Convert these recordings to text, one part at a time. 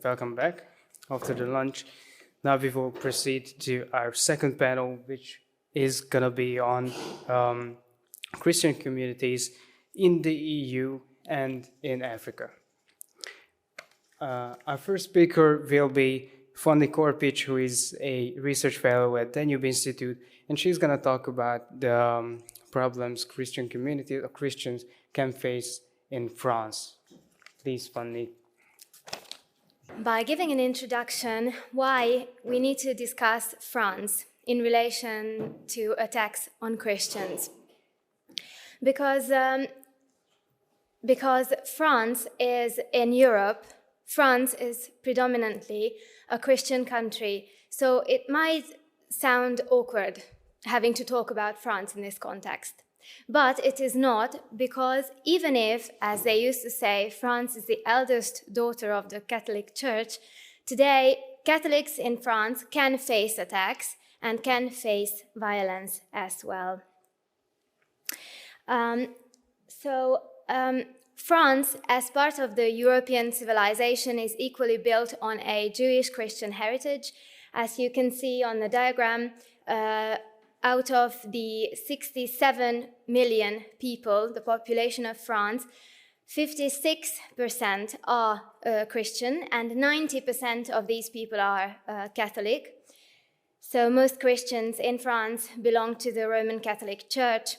welcome back after the lunch. Now we will proceed to our second panel, which is going to be on Christian communities in the EU and in Africa. Our first speaker will be Fanny Korpic, who is a research fellow at Danube Institute, and she's going to talk about the problems Christian communities or Christians can face in France. Please, Fanny. By giving an introduction, why we need to discuss France in relation to attacks on Christians. Because France is in Europe, France is predominantly a Christian country, so it might sound awkward having to talk about France in this context. But it is not, because even if, as they used to say, France is the eldest daughter of the Catholic Church, today Catholics in France can face attacks and can face violence as well. France, as part of the European civilization, is equally built on a Jewish-Christian heritage. As you can see on the diagram, out of the 67 million people, the population of France, 56% are Christian, and 90% of these people are Catholic. So most Christians in France belong to the Roman Catholic Church.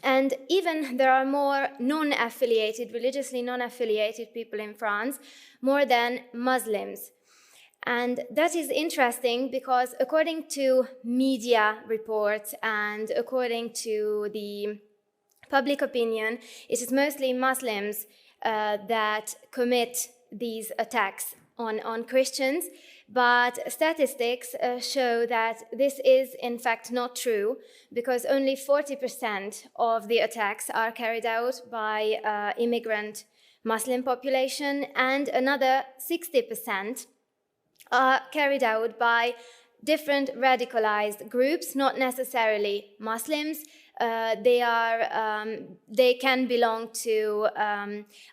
And even there are more non-affiliated, religiously non-affiliated people in France, more than Muslims. And that is interesting because according to media reports and according to the public opinion, it is mostly Muslims that commit these attacks on Christians. But statistics show that this is in fact not true, because only 40% of the attacks are carried out by immigrant Muslim population, and another 60% are carried out by different radicalized groups, not necessarily Muslims. They can belong to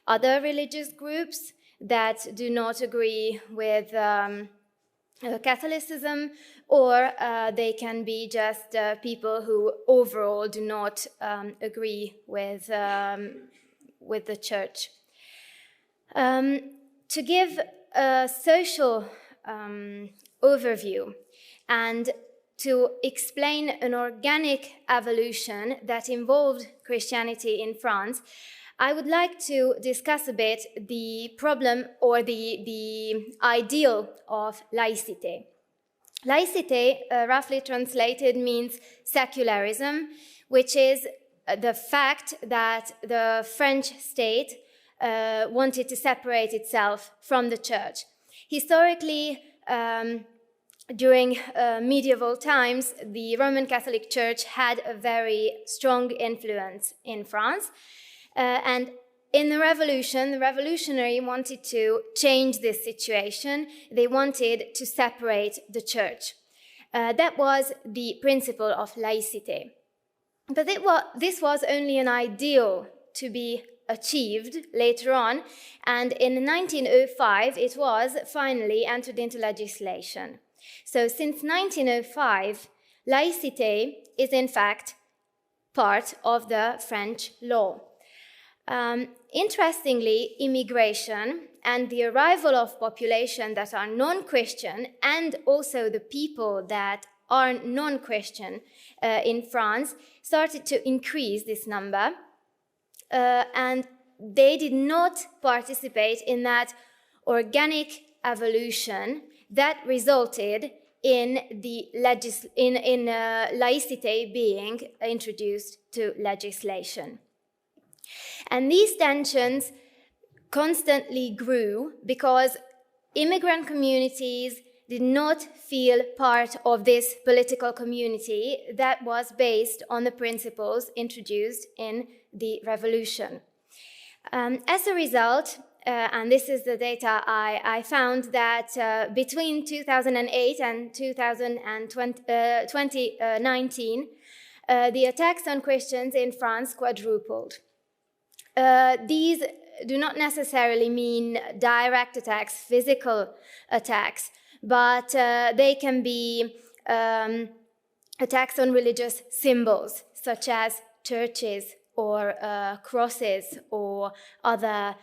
other religious groups that do not agree with Catholicism, or they can be just people who overall do not agree with the church. To give a social overview and to explain an organic evolution that involved Christianity in France, I would like to discuss a bit the problem or the ideal of laïcité. Laïcité, roughly translated, means secularism, which is the fact that the French state wanted to separate itself from the church. Historically, during medieval times, the Roman Catholic Church had a very strong influence in France. And in the revolution, the revolutionary wanted to change this situation. They wanted to separate the church. That was the principle of laïcité. But this was only an ideal to be achieved later on, and in 1905 it was finally entered into legislation. So since 1905, laïcité is in fact part of the French law. Interestingly, immigration and the arrival of population that are non-Christian, and also the people that are non-Christian in France, started to increase this number, and they did not participate in that organic evolution that resulted in laïcité being introduced to legislation. And these tensions constantly grew because immigrant communities did not feel part of this political community that was based on the principles introduced in the revolution. As a result, and this is the data I found, that between 2008 and 2019, the attacks on Christians in France quadrupled. These do not necessarily mean direct attacks, physical attacks, but they can be attacks on religious symbols, such as churches or crosses or the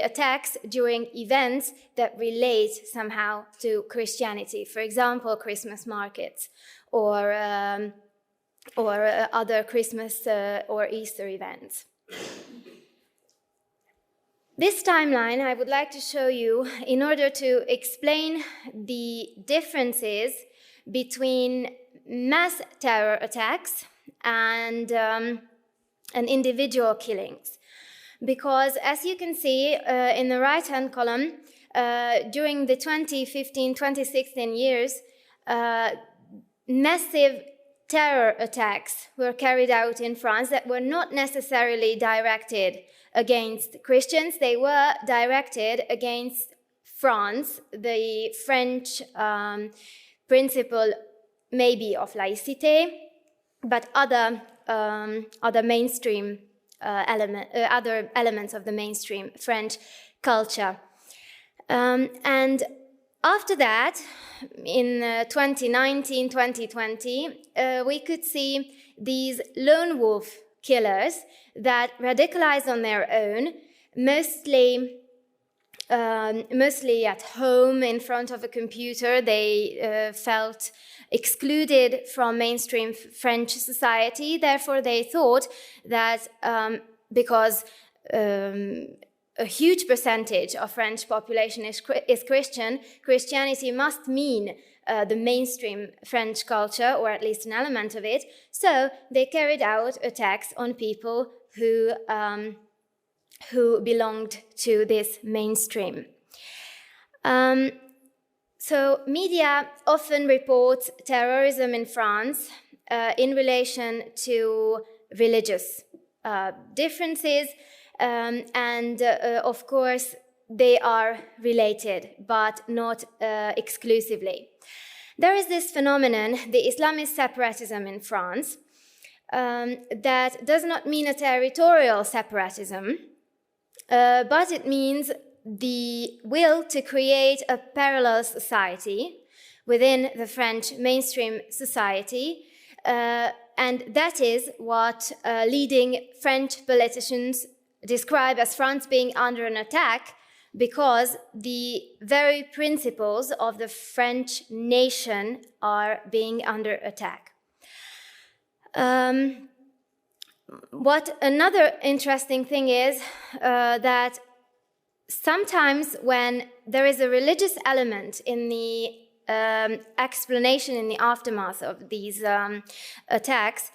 attacks during events that relate somehow to Christianity. For example, Christmas markets or other Christmas or Easter events. This timeline I would like to show you in order to explain the differences between mass terror attacks and individual killings. Because as you can see in the right-hand column, during the 2015-2016 years, massive terror attacks were carried out in France that were not necessarily directed against Christians. They were directed against France, the French principle maybe of laïcité, but other mainstream other elements of the mainstream French culture. And after that, in 2019-2020, we could see these lone wolf killers that radicalized on their own, mostly at home in front of a computer. They felt excluded from mainstream French society. Therefore, they thought that because a huge percentage of French population is Christian, Christianity must mean the mainstream French culture, or at least an element of it. So they carried out attacks on people who belonged to this mainstream. So media often reports terrorism in France in relation to religious differences, and of course they are related, but not exclusively. There is this phenomenon, the Islamist separatism in France, that does not mean a territorial separatism, but it means the will to create a parallel society within the French mainstream society, and that is what leading French politicians describe as France being under an attack, because the very principles of the French nation are being under attack. What another interesting thing is that sometimes when there is a religious element in the explanation, in the aftermath of these attacks,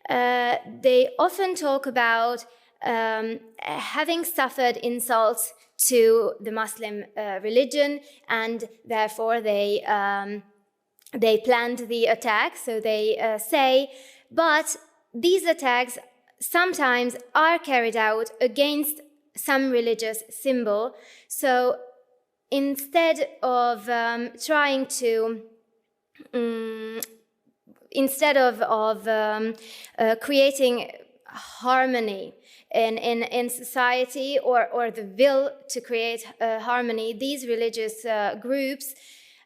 they often talk about having suffered insults to the Muslim religion, and therefore they planned the attack. So they say, but these attacks sometimes are carried out against some religious symbol. So instead of trying to, creating harmony in society, or the will to create harmony, these religious groups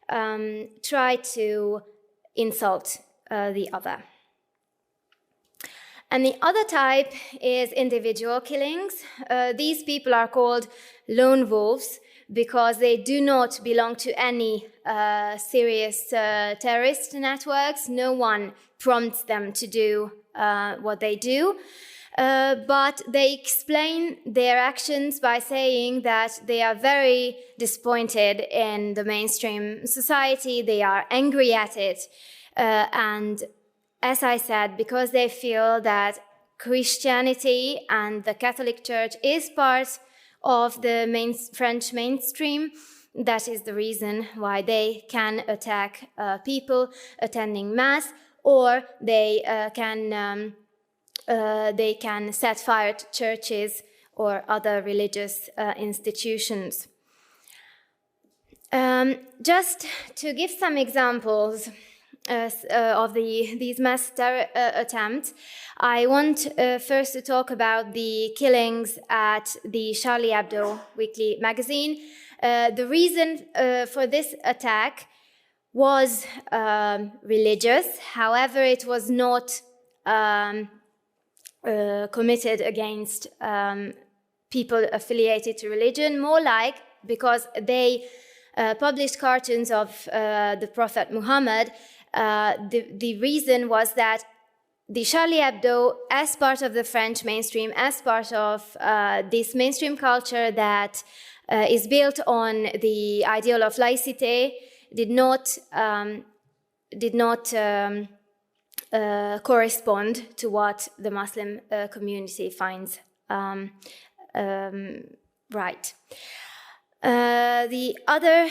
try to insult the other. And the other type is individual killings. These people are called lone wolves because they do not belong to any serious terrorist networks. No one prompts them to do what they do. But they explain their actions by saying that they are very disappointed in the mainstream society, they are angry at it, and as I said, because they feel that Christianity and the Catholic Church is part of the French mainstream, that is the reason why they can attack people attending Mass, or they can set fire to churches or other religious institutions. Just to give some examples, these mass attempts, I want first to talk about the killings at the Charlie Hebdo weekly magazine. The reason for this attack was religious. However, it was not committed against people affiliated to religion, more like because they published cartoons of the Prophet Muhammad. The reason was that the Charlie Hebdo, as part of the French mainstream, as part of this mainstream culture that is built on the ideal of laicite, did not correspond to what the Muslim community finds right. The other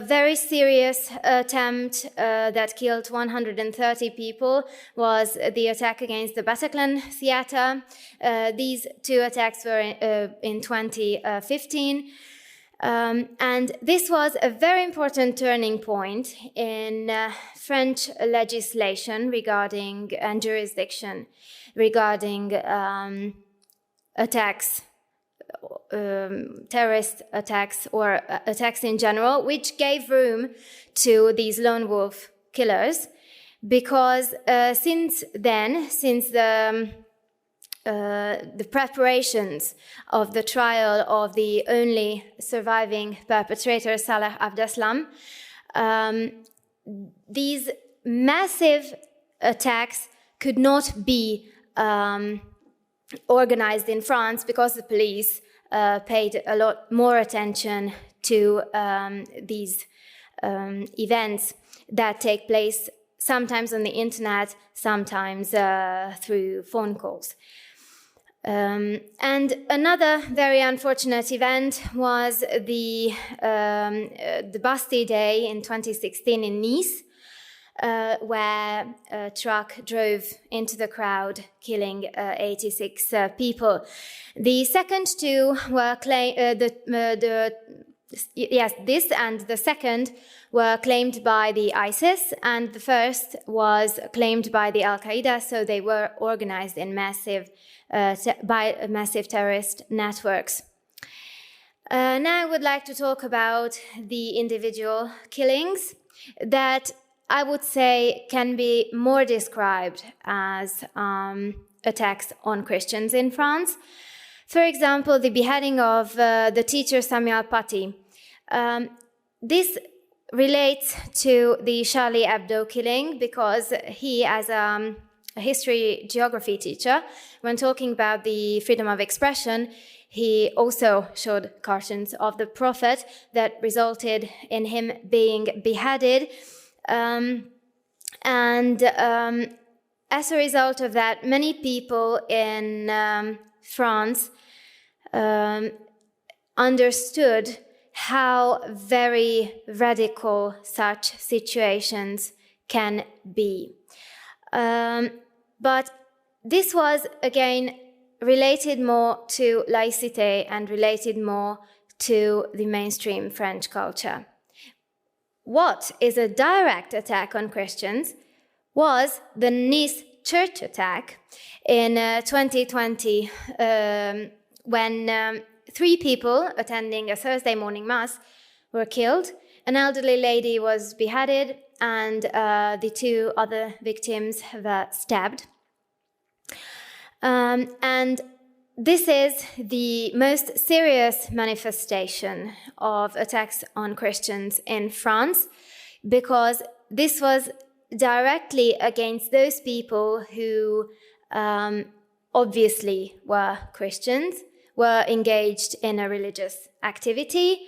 very serious attempt that killed 130 people was the attack against the Bataclan Theatre. These two attacks were in 2015. And this was a very important turning point in French legislation regarding and jurisdiction regarding attacks, terrorist attacks or attacks in general, which gave room to these lone wolf killers, because since the preparations of the trial of the only surviving perpetrator, Salah Abdeslam, these massive attacks could not be organized in France because the police paid a lot more attention to these events that take place sometimes on the internet, sometimes through phone calls. And another very unfortunate event was the Bastille Day in 2016 in Nice, where a truck drove into the crowd, killing 86 people. The second two were this and the second were claimed by the ISIS, and the first was claimed by the Al-Qaeda, so they were organized in massive terrorist networks. Now I would like to talk about the individual killings that I would say can be more described as attacks on Christians in France. For example, the beheading of the teacher Samuel Paty. This relates to the Charlie Hebdo killing because he, as a history geography teacher, when talking about the freedom of expression, he also showed cartoons of the prophet that resulted in him being beheaded. As a result of that, many people in France understood how very radical such situations can be. But this was, again, related more to laicite and related more to the mainstream French culture. What is a direct attack on Christians was the Nice church attack in 2020, when 3 people attending a Thursday morning mass were killed. An elderly lady was beheaded, and the 2 other victims were stabbed. And this is the most serious manifestation of attacks on Christians in France, because this was directly against those people who obviously were Christians, were engaged in a religious activity,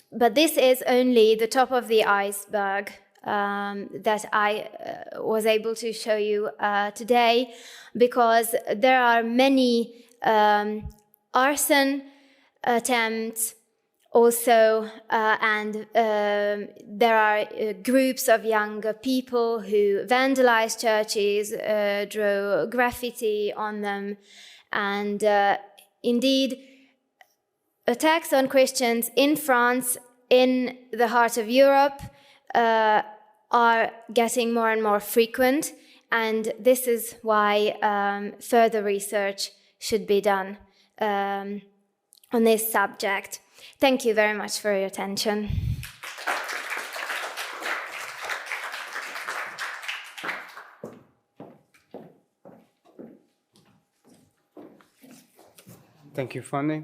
but this is only the top of the iceberg that I was able to show you today, because there are many arson attempts also, and there are groups of younger people who vandalize churches, draw graffiti on them, and indeed, attacks on Christians in France in the heart of Europe are getting more and more frequent, and this is why further research should be done on this subject. Thank you very much for your attention. Thank you, Fanny.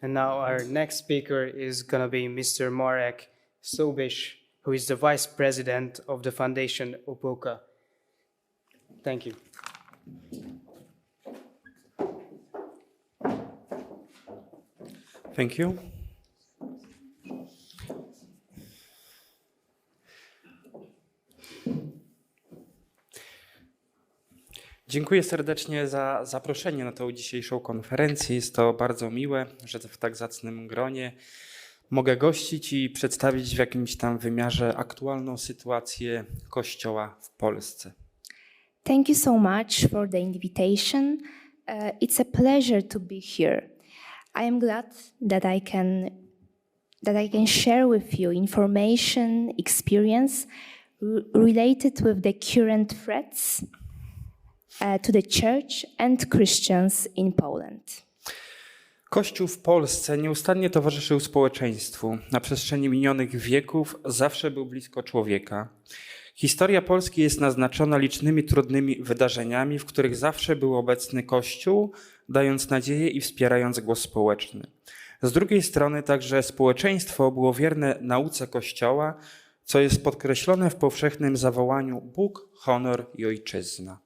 And now our next speaker is going to be Mr. Marek Sobisz, who is the Vice President of the Foundation Opoka. Thank you. Thank you. Dziękuję serdecznie za zaproszenie na tą dzisiejszą konferencję. Jest to bardzo miłe, że w tak zacnym gronie mogę gościć i przedstawić w jakimś tam wymiarze aktualną sytuację Kościoła w Polsce. Thank you so much for the invitation. It's a pleasure to be here. I am glad that I can share with you information, experience related with the current threats to the Church and Christians in Poland. Kościół w Polsce nieustannie towarzyszył społeczeństwu. Na przestrzeni minionych wieków zawsze był blisko człowieka. Historia Polski jest naznaczona licznymi trudnymi wydarzeniami, w których zawsze był obecny Kościół, dając nadzieję i wspierając głos społeczny. Z drugiej strony także społeczeństwo było wierne nauce Kościoła, co jest podkreślone w powszechnym zawołaniu Bóg, honor i ojczyzna.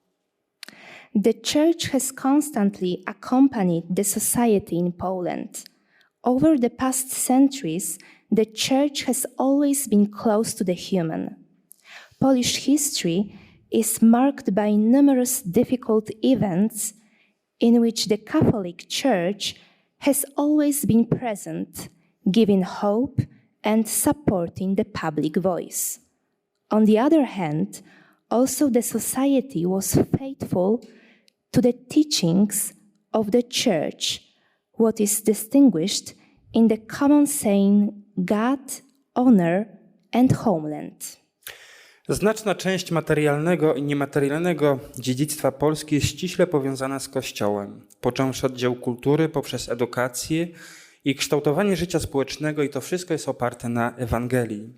The Church has constantly accompanied the society in Poland. Over the past centuries, the Church has always been close to the human. Polish history is marked by numerous difficult events in which the Catholic Church has always been present, giving hope and supporting the public voice. On the other hand, also the society was faithful to the teachings of the Church, what is distinguished in the common saying God, honor and homeland. Znaczna część materialnego i niematerialnego dziedzictwa Polski jest ściśle powiązana z Kościołem, począwszy od dzieł kultury poprzez edukację i kształtowanie życia społecznego, i to wszystko jest oparte na Ewangelii.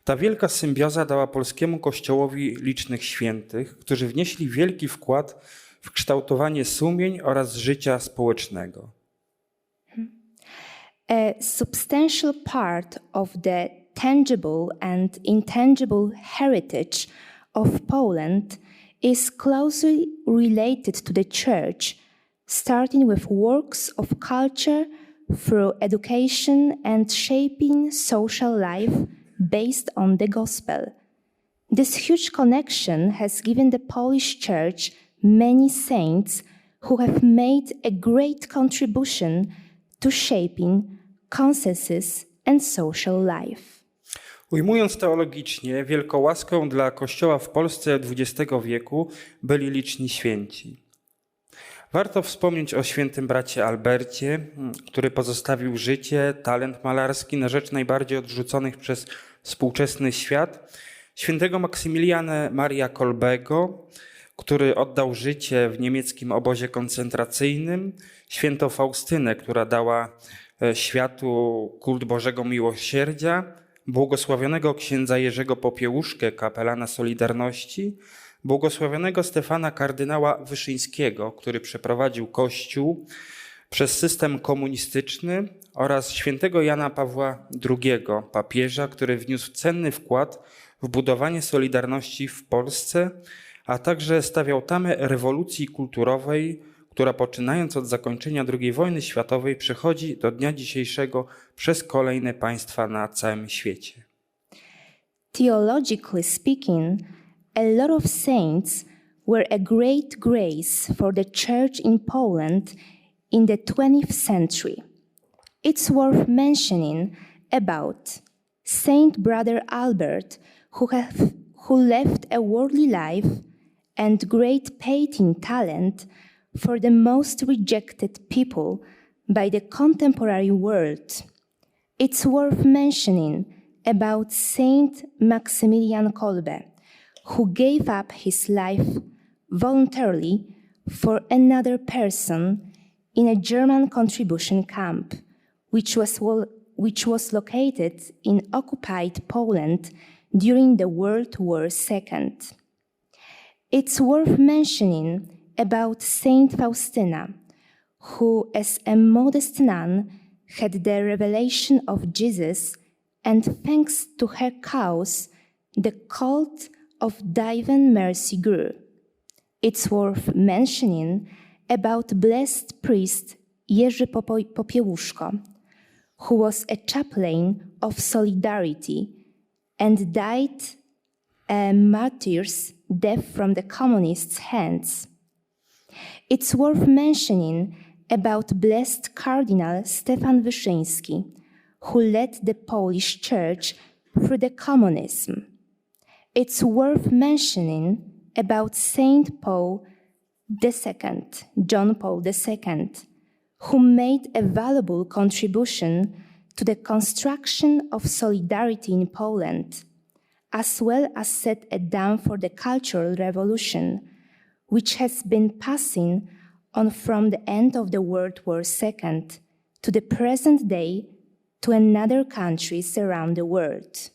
Ta wielka symbioza dała polskiemu Kościołowi licznych świętych, którzy wnieśli wielki wkład w kształtowanie sumień oraz życia społecznego. A substantial part of the tangible and intangible heritage of Poland is closely related to the Church, starting with works of culture through education and shaping social life based on the gospel. This huge connection has given the Polish Church many saints who have made a great contribution to shaping consensus and social life. Ujmując teologicznie, wielką łaską dla Kościoła w Polsce XX wieku byli liczni święci. Warto wspomnieć o świętym bracie Albercie, który pozostawił życie, talent malarski na rzecz najbardziej odrzuconych przez współczesny świat, świętego Maksymiliana Maria Kolbego, który oddał życie w niemieckim obozie koncentracyjnym, świętą Faustynę, która dała światu kult Bożego Miłosierdzia, błogosławionego księdza Jerzego Popiełuszkę, kapelana Solidarności, błogosławionego Stefana kardynała Wyszyńskiego, który przeprowadził Kościół przez system komunistyczny, oraz świętego Jana Pawła II, papieża, który wniósł cenny wkład w budowanie Solidarności w Polsce, a także stawiał tamę rewolucji kulturowej, która poczynając od zakończenia II wojny światowej przechodzi do dnia dzisiejszego przez kolejne państwa na całym świecie. Theologically speaking, a lot of saints were a great grace for the Church in Poland in the 20th century. It's worth mentioning about Saint Brother Albert, who left a worldly life and great painting talent for the most rejected people by the contemporary world. It's worth mentioning about Saint Maximilian Kolbe, who gave up his life voluntarily for another person in a German contribution camp, which was located in occupied Poland during the World War II. It's worth mentioning about Saint Faustina, who, as a modest nun, had the revelation of Jesus, and thanks to her cause, the cult of divine mercy grew. It's worth mentioning about blessed priest Jerzy Popiełuszko, who was a chaplain of Solidarity and died a martyr's death from the communists' hands. It's worth mentioning about blessed Cardinal Stefan Wyszyński, who led the Polish Church through the communism. It's worth mentioning about Saint Paul II, John Paul II, who made a valuable contribution to the construction of solidarity in Poland, as well as set a dam for the Cultural Revolution, which has been passing on from the end of the World War II to the present day to another countries around the world.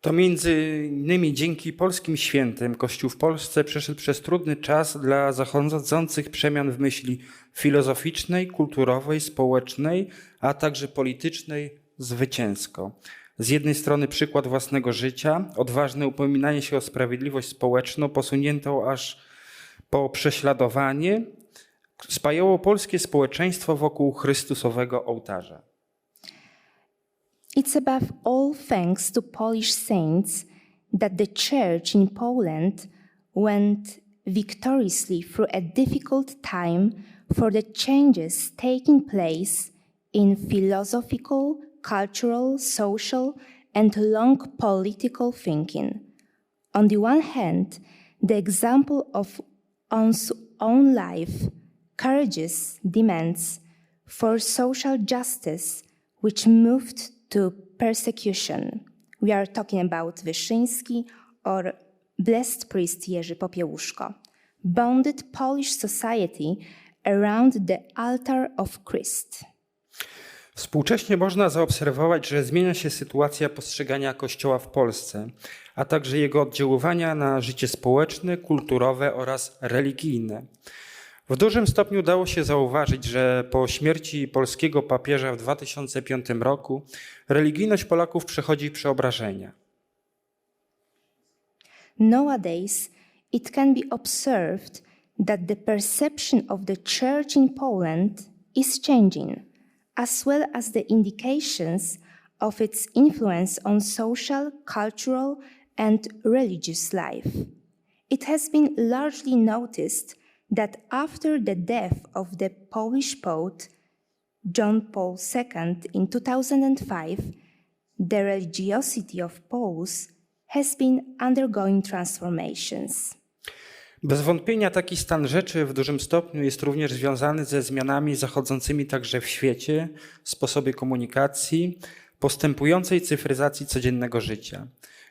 To między innymi dzięki polskim świętym Kościół w Polsce przeszedł przez trudny czas dla zachodzących przemian w myśli filozoficznej, kulturowej, społecznej, a także politycznej zwycięsko. Z jednej strony przykład własnego życia, odważne upominanie się o sprawiedliwość społeczną, posuniętą aż po prześladowanie, spajało polskie społeczeństwo wokół Chrystusowego ołtarza. It's above all thanks to Polish saints that the Church in Poland went victoriously through a difficult time for the changes taking place in philosophical, cultural, social, and long political thinking. On the one hand, the example of one's own life, courageous demands for social justice, which moved to persecution. We are talking about Wyszyński or blessed priest Jerzy Popiełuszko, bounded Polish society around the altar of Christ. Współcześnie można zaobserwować, że zmienia się sytuacja postrzegania Kościoła w Polsce, a także jego oddziaływania na życie społeczne, kulturowe oraz religijne. W dużym stopniu dało się zauważyć, że po śmierci polskiego papieża w 2005 roku religijność Polaków przechodzi przeobrażenia. Nowadays, it can be observed that the perception of the Church in Poland is changing, as well as the indications of its influence on social, cultural, and religious life. It has been largely noticed that after the death of the Polish Pope John Paul II in 2005, the religiosity of Poles has been undergoing transformations. Bez wątpienia taki stan rzeczy w dużym stopniu jest również związany ze zmianami zachodzącymi także w świecie, sposobie komunikacji, postępującej cyfryzacji codziennego życia.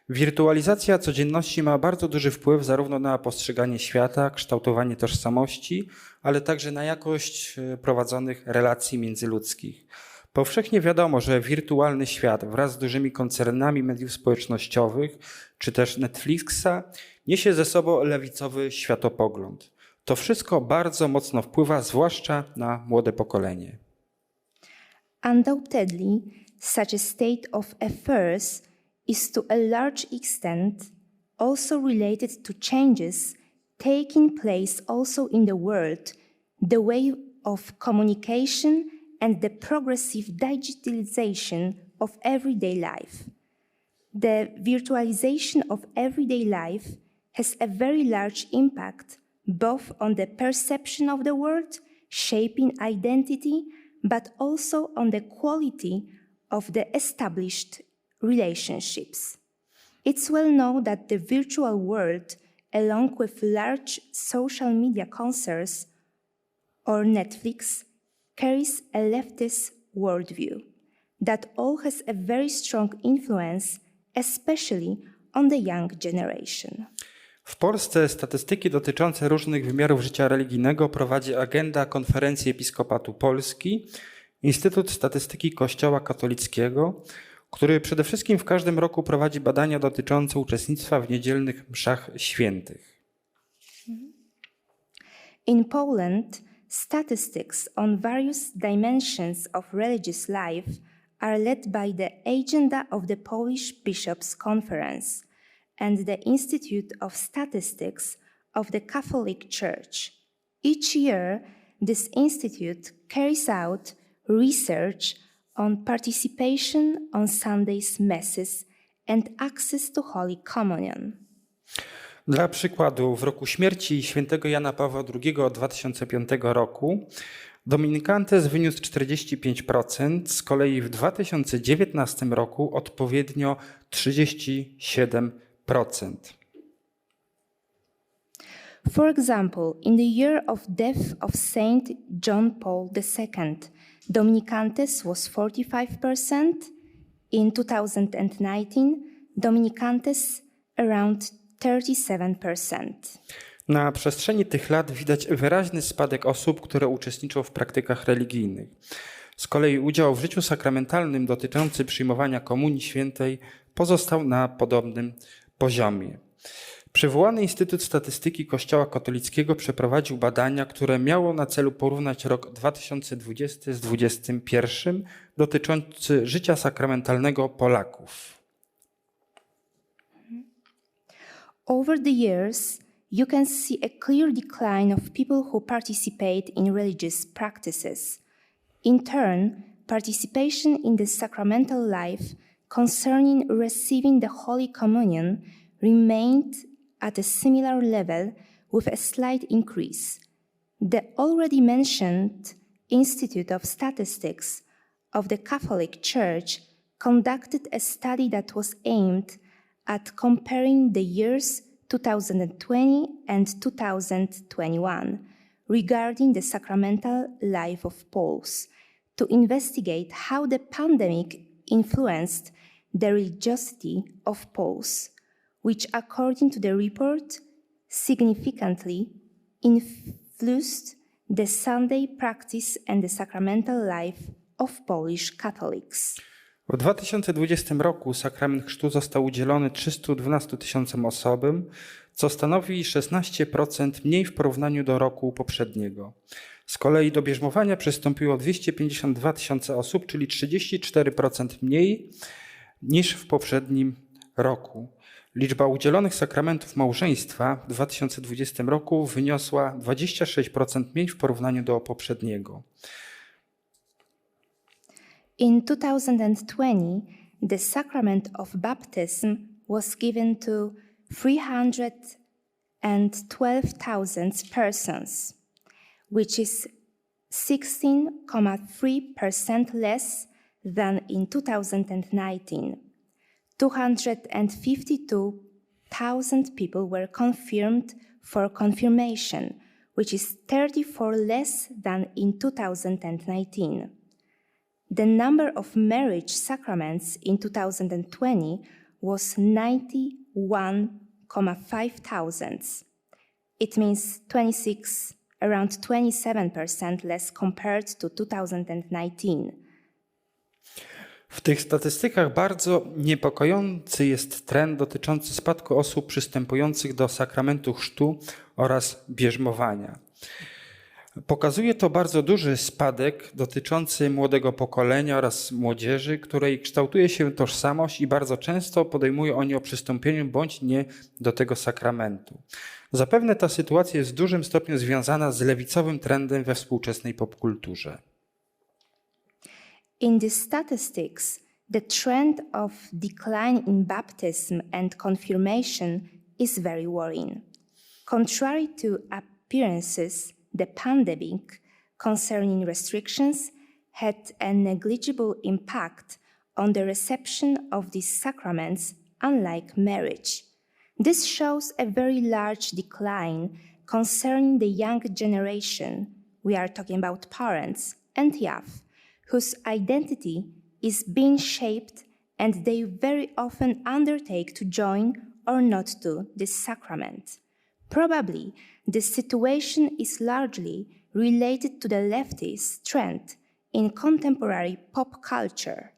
Wirtualizacja codzienności ma bardzo duży wpływ zarówno na postrzeganie świata, kształtowanie tożsamości, ale także na jakość prowadzonych relacji międzyludzkich. Powszechnie wiadomo, że wirtualny świat wraz z dużymi koncernami mediów społecznościowych, czy też Netflixa, niesie ze sobą lewicowy światopogląd. To wszystko bardzo mocno wpływa, zwłaszcza na młode pokolenie. Undoubtedly, such a state of affairs is to a large extent also related to changes taking place also in the world, the way of communication and the progressive digitalization of everyday life. The virtualization of everyday life has a very large impact both on the perception of the world, shaping identity, but also on the quality of the established relationships. It's well known that the virtual world, along with large social media concerns or Netflix, carries a leftist worldview. that all has a very strong influence, especially on the young generation. W Polsce statystyki dotyczące różnych wymiarów życia religijnego prowadzi Agenda Konferencji Episkopatu Polski, Instytut Statystyki Kościoła Katolickiego, który przede wszystkim w każdym roku prowadzi badania dotyczące uczestnictwa w niedzielnych mszach świętych. In Poland, statistics on various dimensions of religious life are led by the agenda of the Polish Bishops' Conference and the Institute of Statistics of the Catholic Church. Each year, this institute carries out research on participation on Sundays' masses and access to Holy Communion. Dla przykładu, w roku śmierci świętego Jana Pawła II 2005 roku dominikantes wyniósł 45%, z kolei w 2019 roku odpowiednio 37%. For example, in the year of death of Saint John Paul II, Dominicantes was 45%. In 2019, Dominicantes around 37%. Na przestrzeni tych lat widać wyraźny spadek osób, które uczestniczą w praktykach religijnych. Z kolei udział w życiu sakramentalnym dotyczący przyjmowania Komunii Świętej pozostał na podobnym poziomie. Przywołany Instytut Statystyki Kościoła Katolickiego przeprowadził badania, które miało na celu porównać rok 2020 z 2021 dotyczący życia sakramentalnego Polaków. Over the years, you can see a clear decline of people who participate in religious practices. In turn, participation in the sacramental life concerning receiving the Holy Communion remained at a similar level with a slight increase. The already mentioned Institute of Statistics of the Catholic Church conducted a study that was aimed at comparing the years 2020 and 2021 regarding the sacramental life of Poles to investigate how the pandemic influenced the religiosity of Poles, which, according to the report, significantly influenced the Sunday practice and the sacramental life of Polish Catholics. W 2020 roku sakrament chrztu został udzielony 312 000 osobom, co stanowi 16% mniej w porównaniu do roku poprzedniego. Z kolei do bierzmowania przystąpiło 252 000 osób, czyli 34% mniej niż w poprzednim roku. Liczba udzielonych sakramentów małżeństwa w 2020 roku wyniosła 26% mniej w porównaniu do poprzedniego. In 2020, the sacrament of baptism was given to 312,000 persons, which is 16.3% less than in 2019. 252,000 people were confirmed for confirmation, which is 34 less than in 2019. The number of marriage sacraments in 2020 was 91,500. It means around 27% less compared to 2019. W tych statystykach bardzo niepokojący jest trend dotyczący spadku osób przystępujących do sakramentu chrztu oraz bierzmowania. Pokazuje to bardzo duży spadek dotyczący młodego pokolenia oraz młodzieży, której kształtuje się tożsamość i bardzo często podejmują oni o przystąpieniu bądź nie do tego sakramentu. Zapewne ta sytuacja jest w dużym stopniu związana z lewicowym trendem we współczesnej popkulturze. In the statistics, the trend of decline in baptism and confirmation is very worrying. Contrary to appearances, the pandemic concerning restrictions had a negligible impact on the reception of these sacraments, unlike marriage. This shows a very large decline concerning the young generation, we are talking about parents and youth, whose identity is being shaped, and they very often undertake to join or not to this sacrament. Probably the situation is largely related to the leftist trend in contemporary pop culture.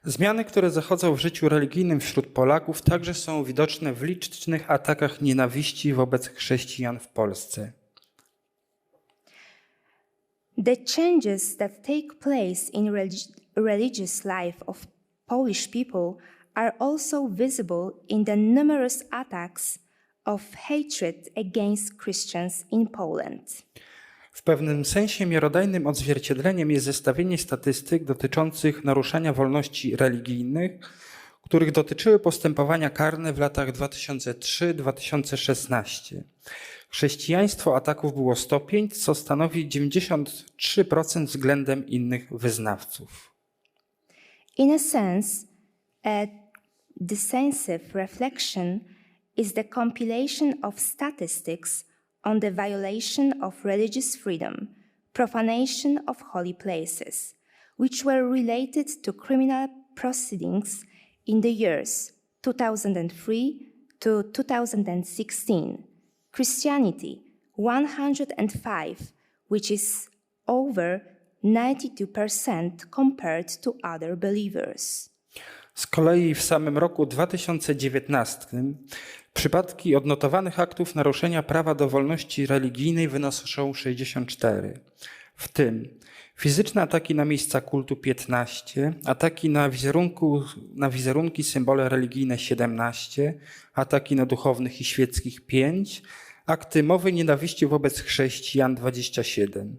Zmiany, które zachodzą w życiu religijnym wśród Polaków, także są widoczne w licznych atakach nienawiści wobec chrześcijan w Polsce. The changes that take place in religious life of Polish people are also visible in the numerous attacks of hatred against Christians in Poland. W pewnym sensie miarodajnym odzwierciedleniem jest zestawienie statystyk dotyczących naruszania wolności religijnych, których dotyczyły postępowania karne w latach 2003-2016. Chrześcijaństwo ataków było 105, co stanowi 93% względem innych wyznawców. In a sense, a decisive reflection is the compilation of statistics on the violation of religious freedom, profanation of holy places, which were related to criminal proceedings in the years 2003 to 2016. Christianity 105, which is over 92% compared to other believers. Z kolei w samym roku 2019 przypadki odnotowanych aktów naruszenia prawa do wolności religijnej wynoszą 64. W tym fizyczne ataki na miejsca kultu 15, ataki na wizerunki, symbole religijne 17, ataki na duchownych i świeckich 5, akty mowy nienawiści wobec chrześcijan 27.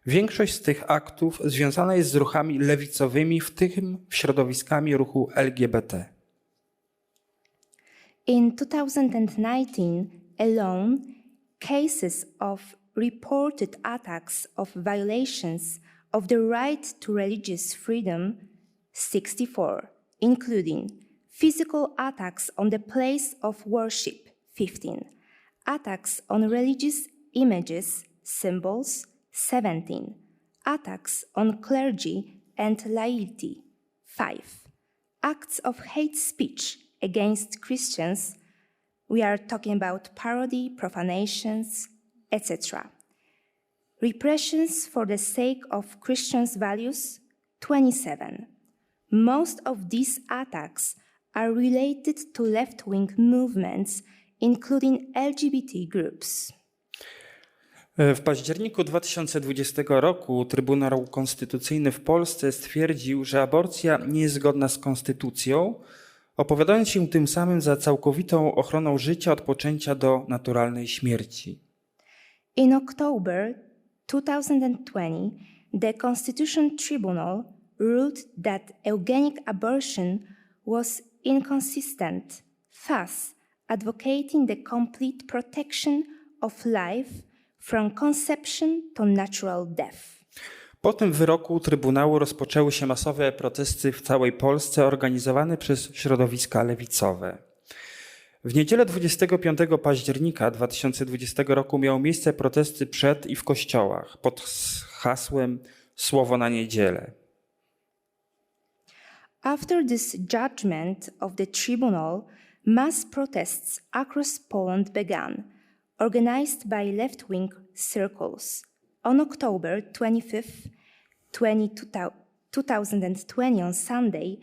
Większość z tych aktów związana jest z ruchami lewicowymi, w tym środowiskami ruchu LGBT. In 2019 alone, cases of reported attacks of violations of the right to religious freedom 64, including physical attacks on the place of worship 15, attacks on religious images, symbols 17, attacks on clergy and laity 5, acts of hate speech against Christians, we are talking about parody, profanations, etc. Repressions for the sake of Christians' values, 27. Most of these attacks are related to left-wing movements, including LGBT groups. W październiku 2020 roku Trybunał Konstytucyjny w Polsce stwierdził, że aborcja nie jest zgodna z konstytucją, opowiadając się tym samym za całkowitą ochroną życia od poczęcia do naturalnej śmierci. In October 2020, the Constitution Tribunal ruled that eugenic abortion was inconsistent, thus advocating the complete protection of life from conception to natural death. Po tym wyroku Trybunału rozpoczęły się masowe protesty w całej Polsce organizowane przez środowiska lewicowe. W niedzielę 25 października 2020 roku miały miejsce protesty przed i w kościołach pod hasłem Słowo na niedzielę. After this judgment of the tribunal, mass protests across Poland began, organized by left-wing circles. On October 25, 2020, on Sunday,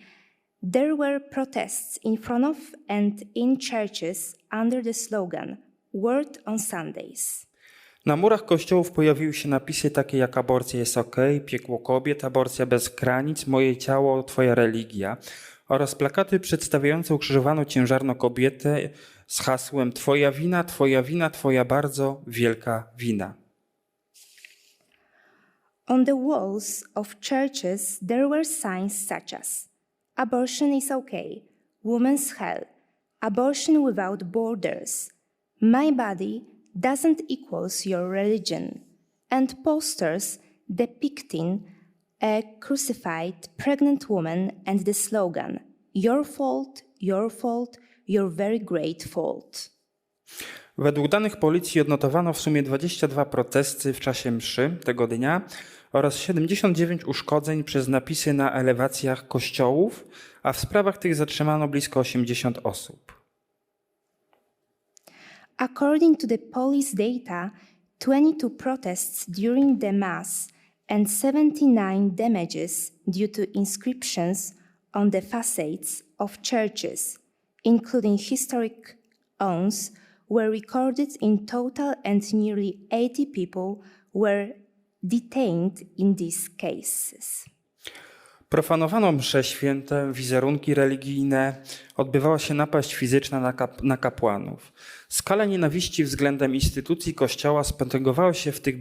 there were protests in front of and in churches under the slogan Word on Sundays. Na murach kościołów pojawiły się napisy takie jak aborcja jest okej, piekło kobiet, aborcja bez granic, moje ciało, twoja religia oraz plakaty przedstawiające ukrzyżowaną ciężarną kobietę z hasłem twoja wina, twoja bardzo wielka wina. On the walls of churches there were signs such as abortion is okay, woman's hell, abortion without borders, my body doesn't equals your religion, and posters depicting a crucified pregnant woman and the slogan your fault, your very great fault. Według danych policji odnotowano w sumie 22 protesty w czasie mszy tego dnia oraz 79 uszkodzeń przez napisy na elewacjach kościołów, a w sprawach tych zatrzymano blisko 80 osób. According to the police data, 22 protests during the Mass and 79 damages due to inscriptions on the facades of churches, including historic ones, were recorded in total and nearly 80 people were detained in these cases. Profanowano msze święte, wizerunki religijne, odbywała się napaść fizyczna na kapłanów. Skala nienawiści względem instytucji Kościoła spotęgowała się w tych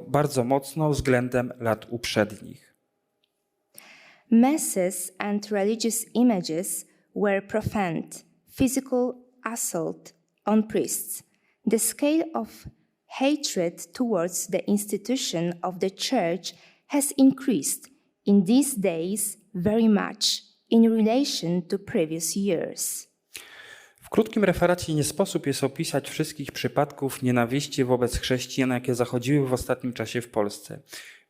bardzo mocno względem lat uprzednich. Masses and religious images were profaned, physical assault on priests. The scale of hatred towards the institution of the church has increased in these days very much in relation to previous years. W krótkim referacie nie sposób jest opisać wszystkich przypadków nienawiści wobec chrześcijan, jakie zachodziły w ostatnim czasie w Polsce.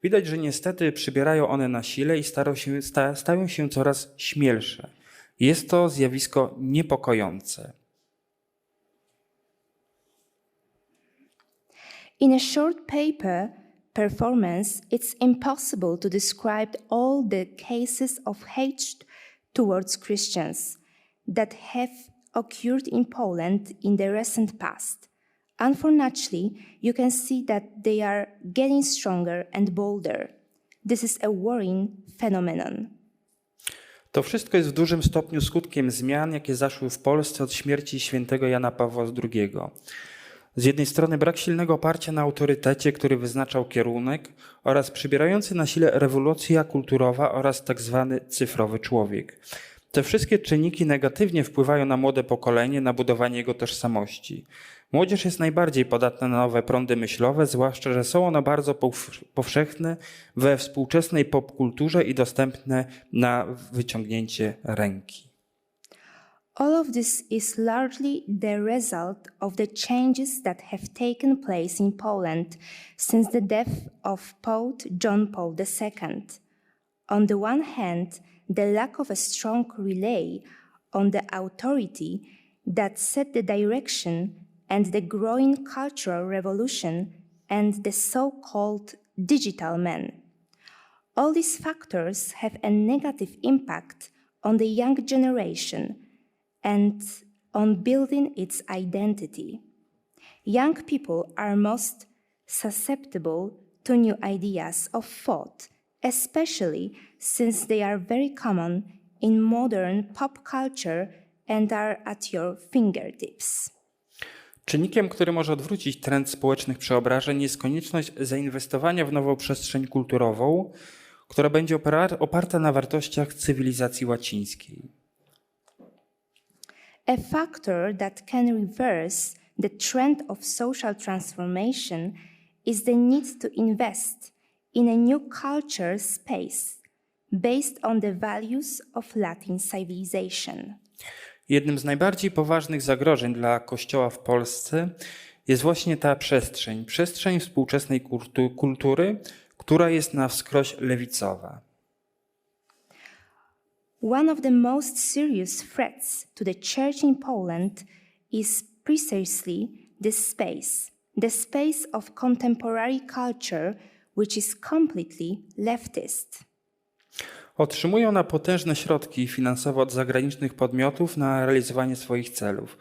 Widać, że niestety przybierają one na sile i stają się coraz śmielsze. Jest to zjawisko niepokojące. In a short performance, it's impossible to describe all the cases of hate towards Christians that have occurred in Poland in the recent past. Unfortunately, you can see that they are getting stronger and bolder. This is a worrying phenomenon. To wszystko jest w dużym stopniu skutkiem zmian, jakie zaszły w Polsce od śmierci świętego Jana Pawła II. Z jednej strony brak silnego oparcia na autorytecie, który wyznaczał kierunek, oraz przybierający na sile rewolucja kulturowa oraz tzw. cyfrowy człowiek. Te wszystkie czynniki negatywnie wpływają na młode pokolenie, na budowanie jego tożsamości. Młodzież jest najbardziej podatna na nowe prądy myślowe, zwłaszcza, że są one bardzo powszechne we współczesnej popkulturze i dostępne na wyciągnięcie ręki. All of this is largely the result of the changes that have taken place in Poland since the death of Pope John Paul II. On the one hand, the lack of a strong relay on the authority that set the direction and the growing cultural revolution and the so-called digital man. All these factors have a negative impact on the young generation and on building its identity. Young people are most susceptible to new ideas of thought, especially since they are very common in modern pop culture and are at your fingertips. Czynnikiem, który może odwrócić trend społecznych przeobrażeń, jest konieczność zainwestowania w nową przestrzeń kulturową, która będzie oparta na wartościach cywilizacji łacińskiej. A factor that can reverse the trend of social transformation is the need to invest in a new culture space based on the values of Latin civilization. Jednym z najbardziej poważnych zagrożeń dla Kościoła w Polsce jest właśnie ta przestrzeń współczesnej kultury, która jest na wskroś lewicowa. One of the most serious threats to the church in Poland is precisely this space, the space of contemporary culture, which is completely leftist. Otrzymują ona potężne środki finansowe od zagranicznych podmiotów na realizowanie swoich celów.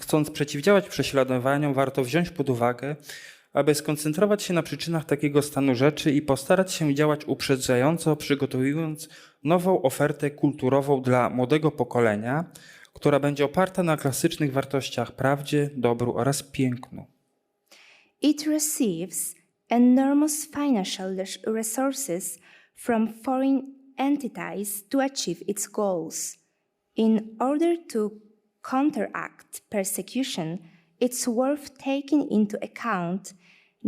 Chcąc przeciwdziałać prześladowaniom, warto wziąć pod uwagę, aby skoncentrować się na przyczynach takiego stanu rzeczy i postarać się działać uprzedzająco, przygotowując nową ofertę kulturową dla młodego pokolenia, która będzie oparta na klasycznych wartościach prawdzie, dobru oraz pięknu. It receives enormous financial resources from foreign entities to achieve its goals. In order to counteract persecution, it's worth taking into account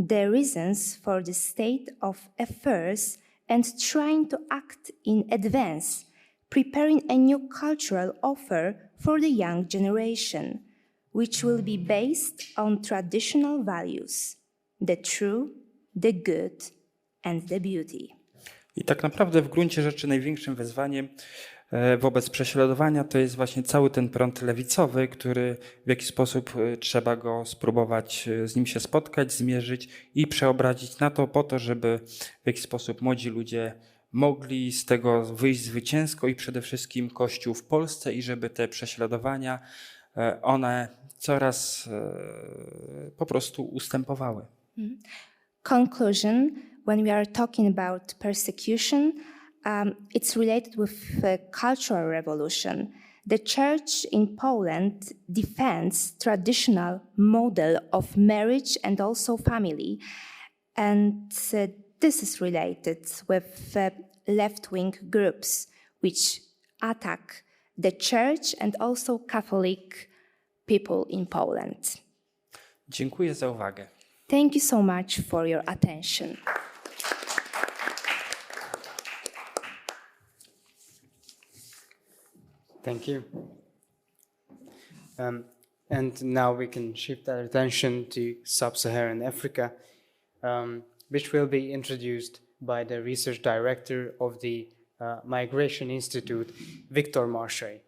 the reasons for the state of affairs and trying to act in advance, preparing a new cultural offer for the young generation. which will be based on traditional values, the true, the good and the beauty. I tak naprawdę w gruncie rzeczy największym wyzwaniem wobec prześladowania to jest właśnie cały ten prąd lewicowy, który w jakiś sposób trzeba go spróbować z nim się spotkać, zmierzyć i przeobrazić na to po to, żeby w jakiś sposób młodzi ludzie mogli z tego wyjść zwycięsko i przede wszystkim Kościół w Polsce i żeby te prześladowania, one coraz po prostu ustępowały. Conclusion, when we are talking about persecution, it's related with cultural revolution. The church in Poland defends traditional model of marriage and also family. And this is related with left-wing groups which attack the church and also Catholic people in Poland. Dziękuję za uwagę. Thank you so much for your attention. Thank you. And now we can shift our attention to sub-Saharan Africa, which will be introduced by the research director of the Migration Institute, Victor Marchais.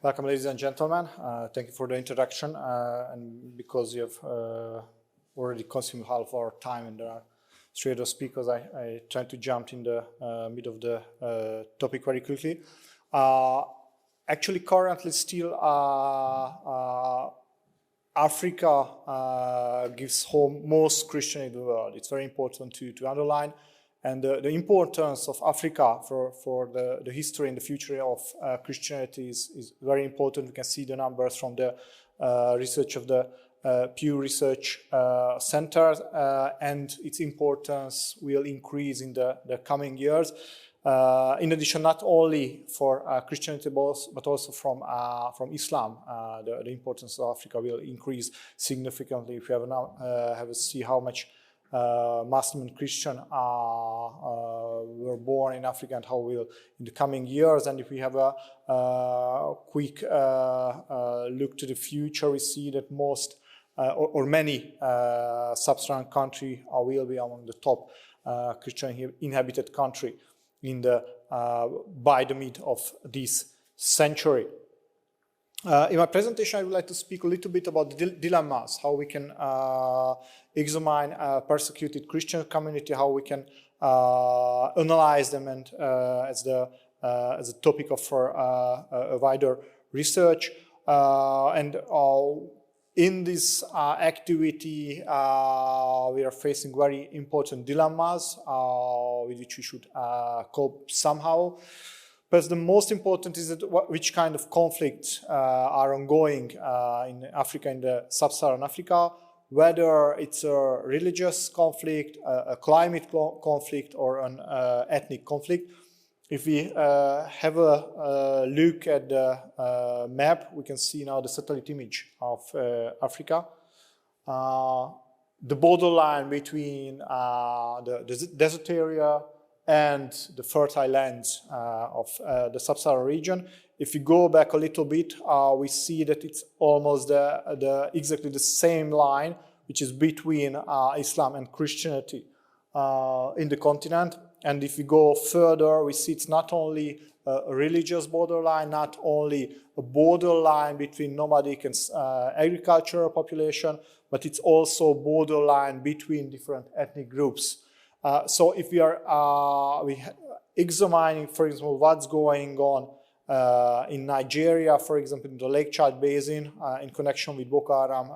Welcome, ladies and gentlemen. Thank you for the introduction. And because you have already consumed half our time and there are three other speakers, I try to jump in the middle of the topic very quickly. Actually, currently still Africa gives home most Christian in the world. It's very important to underline. And the importance of Africa for the history and the future of Christianity is very important. We can see the numbers from the research of the Pew Research Center, and its importance will increase in the coming years. In addition, not only for Christianity, but also from Islam, the importance of Africa will increase significantly. If you have a see how much Muslim and Christian were born in Africa and how will in the coming years. And if we have a quick look to the future, we see that most or many sub-Saharan countries will be among the top Christian inhabited country in by the mid of this century. In my presentation, I would like to speak a little bit about the dilemmas, how we can examine persecuted Christian community, how we can analyze them, and as a topic of a wider research. And in this activity, we are facing very important dilemmas with which we should cope somehow. But the most important is that which kind of conflicts are ongoing in Africa, in the sub-Saharan Africa, whether it's a religious conflict, a climate conflict, or an ethnic conflict. If we have a look at the map, we can see now the satellite image of Africa. The borderline between the desert area and the fertile lands of the sub-Saharan region. If you go back a little bit, we see that it's almost exactly the same line, which is between Islam and Christianity in the continent. And if we go further, we see it's not only a religious borderline, not only a borderline between nomadic and agricultural population, but it's also borderline between different ethnic groups. So if we are examining, for example, what's going on in Nigeria, for example, in the Lake Chad Basin, in connection with Boko Haram,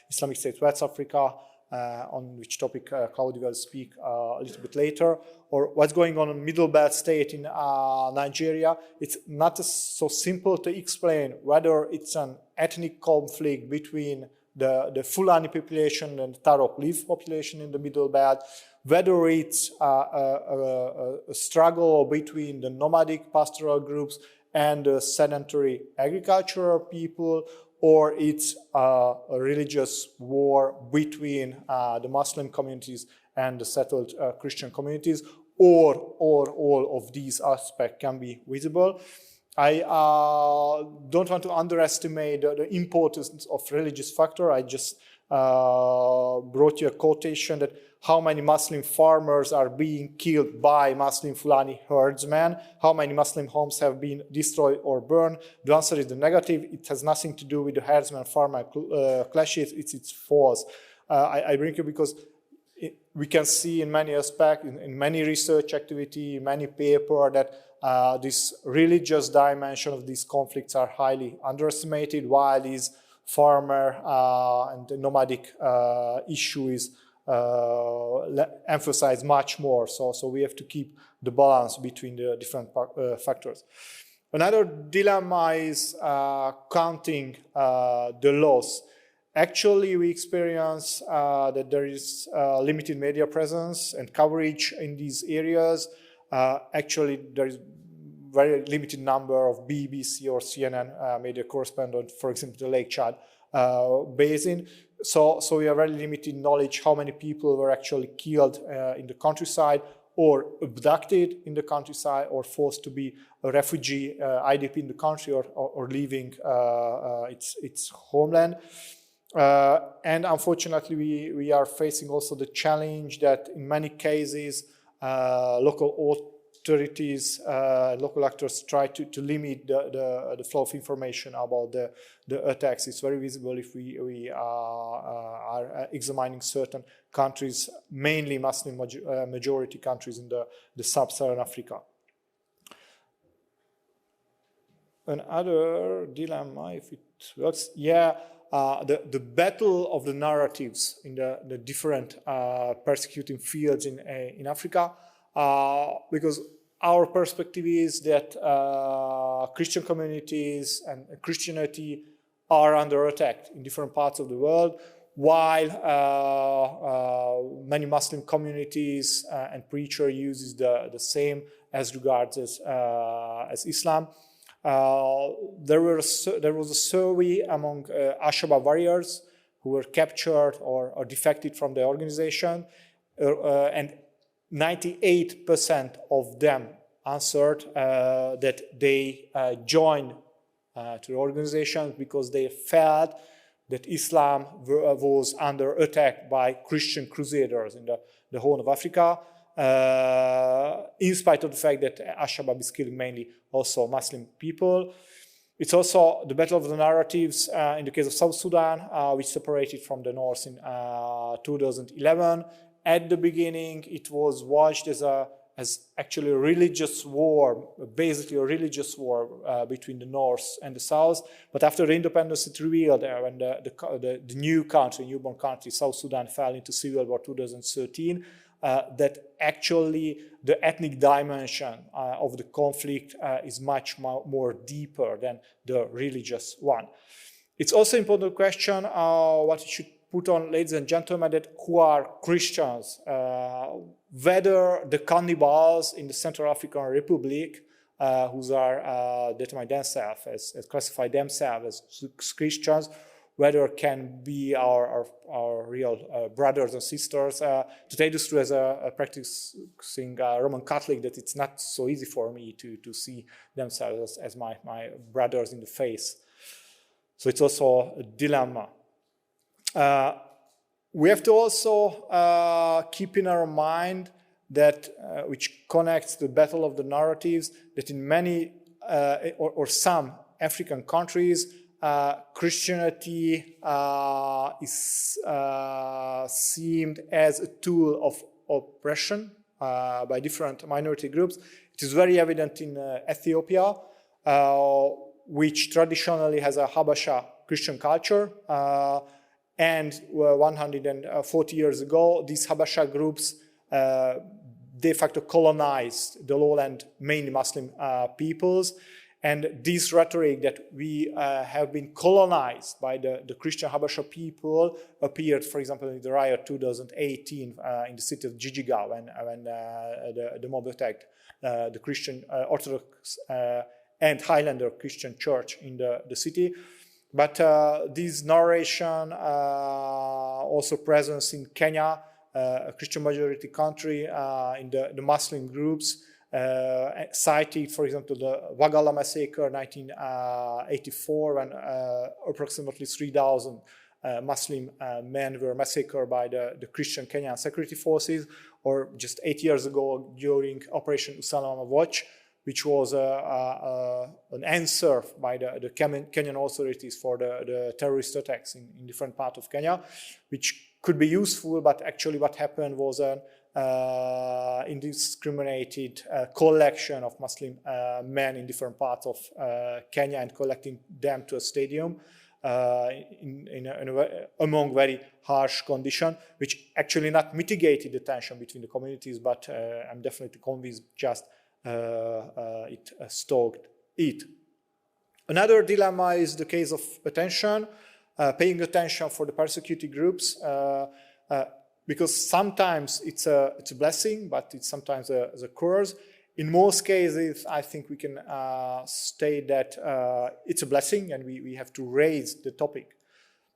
Islamic State West Africa, on which topic Claudia will speak a little bit later, or what's going on in Middle Belt State in Nigeria, it's not so simple to explain whether it's an ethnic conflict between the Fulani population and the Tarok Leaf population in the Middle Belt, whether it's a struggle between the nomadic pastoral groups and the sedentary agricultural people, or it's a religious war between the Muslim communities and the settled Christian communities, or all of these aspects can be visible. I don't want to underestimate the importance of religious factor. I just brought you a quotation that how many Muslim farmers are being killed by Muslim Fulani herdsmen, how many Muslim homes have been destroyed or burned. The answer is the negative. It has nothing to do with the herdsman-farmer clashes. It's false. I bring you because we can see in many aspects, in many research activity, many paper, that this religious dimension of these conflicts are highly underestimated, while these farmer and the nomadic issue is emphasized much more. So we have to keep the balance between the different factors. Another dilemma is counting the loss. Actually, we experience that there is limited media presence and coverage in these areas. Actually, there is very limited number of BBC or CNN media correspondent, for example, the Lake Chad basin. So we have very limited knowledge how many people were actually killed in the countryside, or abducted in the countryside, or forced to be a refugee, IDP in the country, or leaving its homeland. And unfortunately, we are facing also the challenge that in many cases, local authorities, local actors try to limit the flow of information about the attacks. It's very visible if we are examining certain countries, mainly Muslim majority countries in the sub-Saharan Africa. Another dilemma, if it works, the battle of the narratives in the different persecuting fields in Africa, because our perspective is that Christian communities and Christianity are under attack in different parts of the world, while many Muslim communities and preacher uses the same as regards as Islam. There was a survey among Al-Shabaab warriors who were captured or defected from the organization, and 98% of them answered that they joined to the organization because they felt that Islam was under attack by Christian crusaders in the Horn of Africa, in spite of the fact that Al-Shabaab is killing mainly also Muslim people. It's also the battle of the narratives in the case of South Sudan, which separated from the North in 2011. At the beginning, it was watched as actually a religious war, basically a religious war between the North and the South. But after the independence, it revealed when the new country, newborn country, South Sudan, fell into civil war 2013, that actually the ethnic dimension of the conflict is much more deeper than the religious one. It's also an important question what you should put on, ladies and gentlemen, that who are Christians, whether the cannibals in the Central African Republic, who are determined themselves as classify themselves as Christians, whether can be our real brothers and sisters. To tell you the truth, as a practicing Roman Catholic, that it's not so easy for me to see themselves as my brothers in the faith. So it's also a dilemma. We have to also keep in our mind that, which connects the battle of the narratives, that in many or some African countries, Christianity is seen as a tool of oppression by different minority groups. It is very evident in Ethiopia, which traditionally has a Habasha Christian culture. And 140 years ago, these Habasha groups de facto colonized the lowland, mainly Muslim peoples. And this rhetoric that we have been colonized by the Christian Habasha people appeared, for example, in the riot 2018 in the city of Jijiga when the mob attacked the Christian Orthodox and Highlander Christian church in the city. But this narration also presence in Kenya a Christian majority country, in the Muslim groups, cited, for example, the Wagalla massacre 1984, when approximately 3,000 Muslim men were massacred by the Christian Kenyan security forces, or just 8 years ago during Operation Usalama Watch, which was an answer by the Kenyan authorities for the terrorist attacks in different parts of Kenya, which could be useful, but actually what happened was an indiscriminated collection of Muslim men in different parts of Kenya and collecting them to a stadium among very harsh conditions, which actually not mitigated the tension between the communities, but I'm definitely convinced just it stoked it. Another dilemma is the case of attention, paying attention for the persecuted groups, because sometimes it's a blessing, but it's sometimes a curse. In most cases, I think we can state that it's a blessing and we have to raise the topic.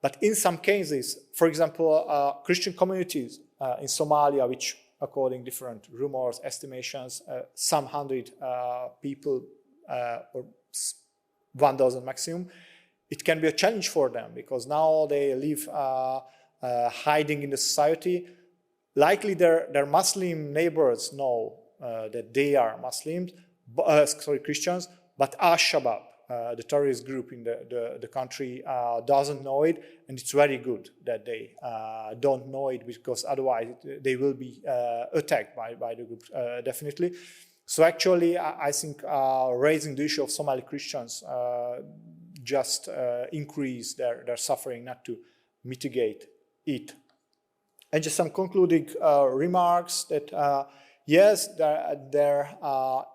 But in some cases, for example, Christian communities in Somalia, which according to different rumors, estimations, some hundred people or 1,000 maximum, it can be a challenge for them because now they live hiding in the society. Likely their Muslim neighbors know that they are Muslims, Christians, but Al-Shabaab, the terrorist group in the country, doesn't know it, and it's very good that they don't know it, because otherwise they will be attacked by the group, definitely. So actually, I think raising the issue of Somali Christians just increase their suffering, not to mitigate it. And just some concluding remarks that yes, there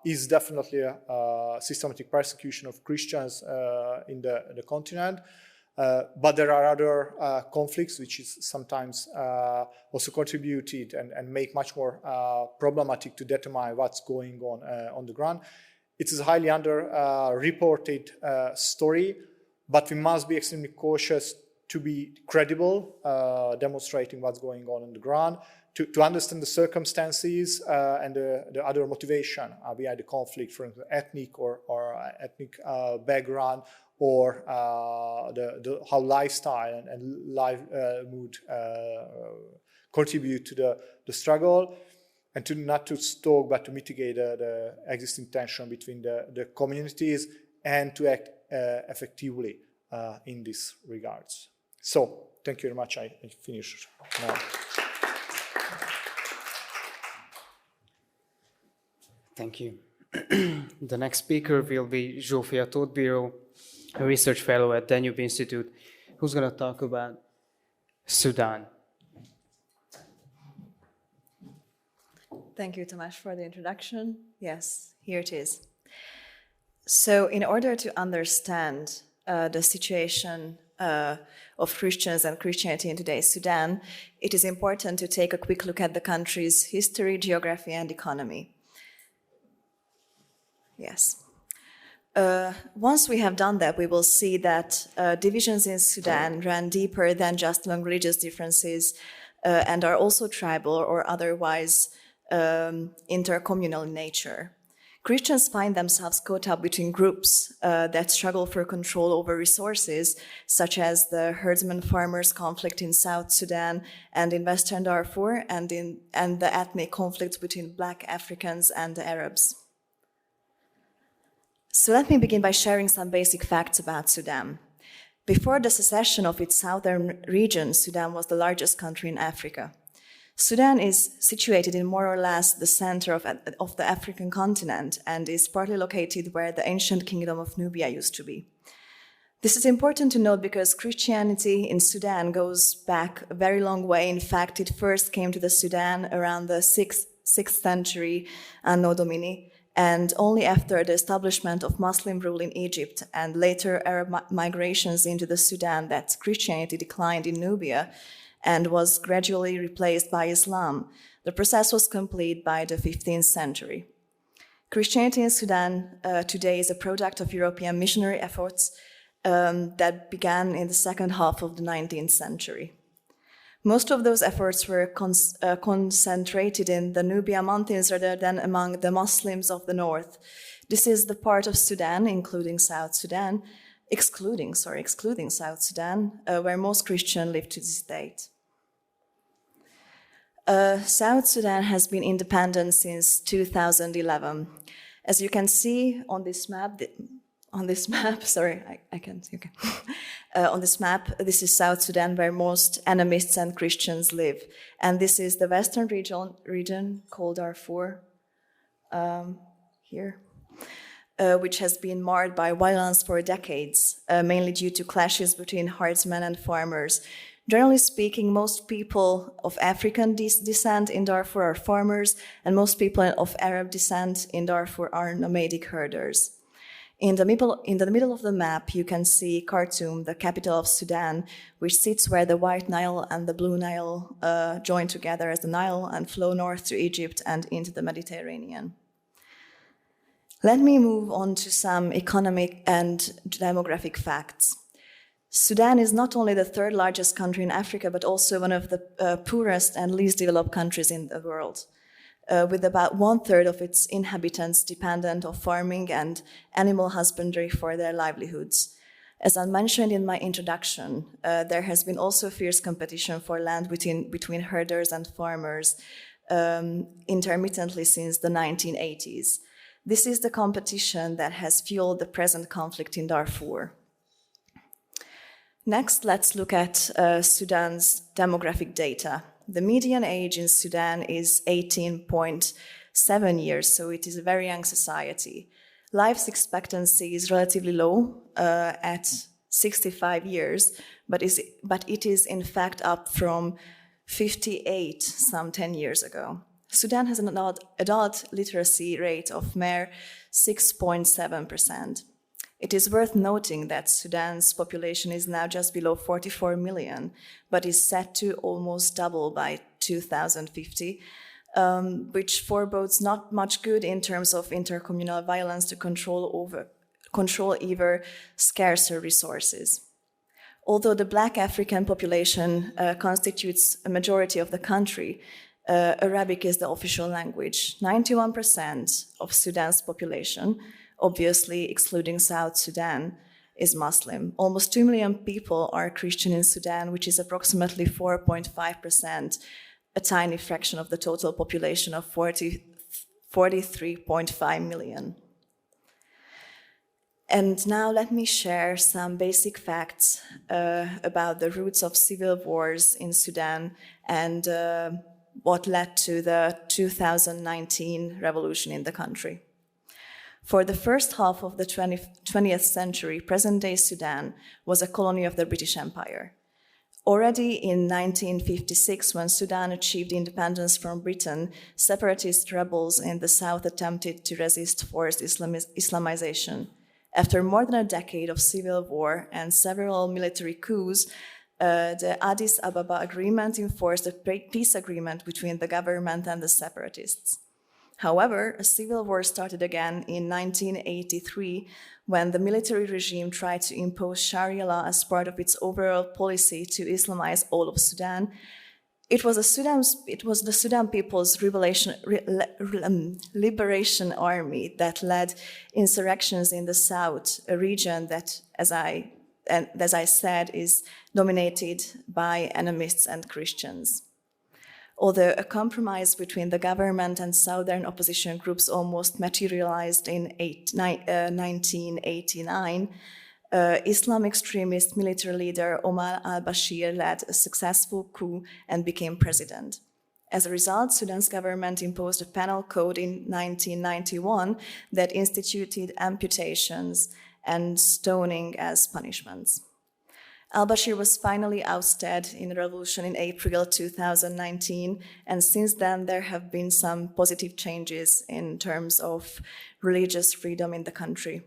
is definitely a systematic persecution of Christians in the continent, but there are other conflicts which is sometimes also contributed and make much more problematic to determine what's going on the ground. It is a highly under-reported story, but we must be extremely cautious to be credible, demonstrating what's going on the ground, to understand the circumstances and the other motivation behind the conflict, for example, ethnic or ethnic background, or how lifestyle and life mood contribute to the struggle, and not to stoke but to mitigate the existing tension between the communities, and to act effectively in these regards. So, thank you very much. I finished now. Thank you. The next speaker will be Zsófia Tóth-Bíró, a research fellow at Danube Institute, who's going to talk about Sudan. Thank you, Tamás, for the introduction. Yes, here it is. So, in order to understand the situation of Christians and Christianity in today's Sudan, it is important to take a quick look at the country's history, geography, and economy. Yes. Once we have done that, we will see that divisions in Sudan ran deeper than just among religious differences and are also tribal or otherwise intercommunal in nature. Christians find themselves caught up between groups that struggle for control over resources, such as the herdsman-farmers conflict in South Sudan and in Western Darfur, and the ethnic conflicts between Black Africans and the Arabs. So let me begin by sharing some basic facts about Sudan. Before the secession of its southern region, Sudan was the largest country in Africa. Sudan is situated in more or less the center of the African continent and is partly located where the ancient kingdom of Nubia used to be. This is important to note because Christianity in Sudan goes back a very long way. In fact, it first came to the Sudan around the 6th century Anno Domini, and only after the establishment of Muslim rule in Egypt and later Arab migrations into the Sudan that Christianity declined in Nubia and was gradually replaced by Islam. The process was complete by the 15th century. Christianity in Sudan today is a product of European missionary efforts that began in the second half of the 19th century. Most of those efforts were concentrated in the Nubia Mountains rather than among the Muslims of the north. This is the part of Sudan, excluding South Sudan, where most Christians live to this date. South Sudan has been independent since 2011. As you can see on this map, on this map, this is South Sudan, where most animists and Christians live. And this is the western region called Darfur, here, which has been marred by violence for decades, mainly due to clashes between herdsmen and farmers. Generally speaking, most people of African descent in Darfur are farmers, and most people of Arab descent in Darfur are nomadic herders. In the middle of the map, you can see Khartoum, the capital of Sudan, which sits where the White Nile and the Blue Nile join together as the Nile and flow north to Egypt and into the Mediterranean. Let me move on to some economic and demographic facts. Sudan is not only the third largest country in Africa, but also one of the poorest and least developed countries in the world, with about 1/3 of its inhabitants dependent on farming and animal husbandry for their livelihoods. As I mentioned in my introduction, there has been also fierce competition for land between herders and farmers intermittently since the 1980s. This is the competition that has fueled the present conflict in Darfur. Next, let's look at Sudan's demographic data. The median age in Sudan is 18.7 years, so it is a very young society. Life expectancy is relatively low at 65 years, but it is in fact up from 58 some 10 years ago. Sudan has an adult literacy rate of mere 6.7%. It is worth noting that Sudan's population is now just below 44 million, but is set to almost double by 2050, which forebodes not much good in terms of intercommunal violence to control ever scarcer resources. Although the Black African population constitutes a majority of the country, Arabic is the official language. 91% of Sudan's population, obviously excluding South Sudan, is Muslim. Almost 2 million people are Christian in Sudan, which is approximately 4.5%, a tiny fraction of the total population of 43.5 million. And now let me share some basic facts about the roots of civil wars in Sudan and what led to the 2019 revolution in the country. For the first half of the 20th century, present-day Sudan was a colony of the British Empire. Already in 1956, when Sudan achieved independence from Britain, separatist rebels in the south attempted to resist forced Islamization. After more than a decade of civil war and several military coups, the Addis Ababa Agreement enforced a peace agreement between the government and the separatists. However, a civil war started again in 1983 when the military regime tried to impose Sharia law as part of its overall policy to Islamize all of Sudan. It was the Sudan People's Liberation Army that led insurrections in the south, a region that, as I said, is dominated by animists and Christians. Although a compromise between the government and southern opposition groups almost materialized in 1989, Islam extremist military leader Omar al-Bashir led a successful coup and became president. As a result, Sudan's government imposed a penal code in 1991 that instituted amputations and stoning as punishments. Al-Bashir was finally ousted in the revolution in April 2019, and since then there have been some positive changes in terms of religious freedom in the country.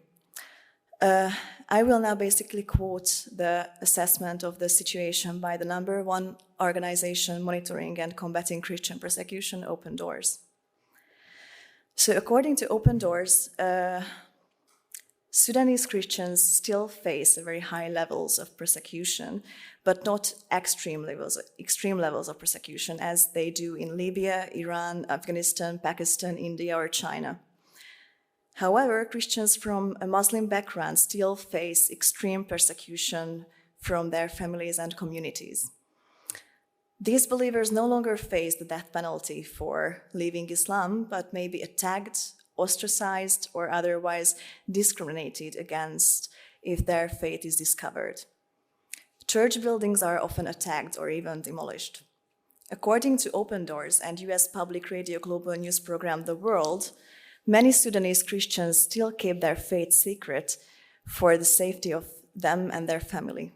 I will now basically quote the assessment of the situation by the #1 organization monitoring and combating Christian persecution, Open Doors. So according to Open Doors, Sudanese Christians still face very high levels of persecution, but not extreme levels of persecution as they do in Libya, Iran, Afghanistan, Pakistan, India, or China. However, Christians from a Muslim background still face extreme persecution from their families and communities. These believers no longer face the death penalty for leaving Islam, but may be attacked, ostracized, or otherwise discriminated against if their faith is discovered. Church buildings are often attacked or even demolished. According to Open Doors and US public radio global news program The World, many Sudanese Christians still keep their faith secret for the safety of them and their family.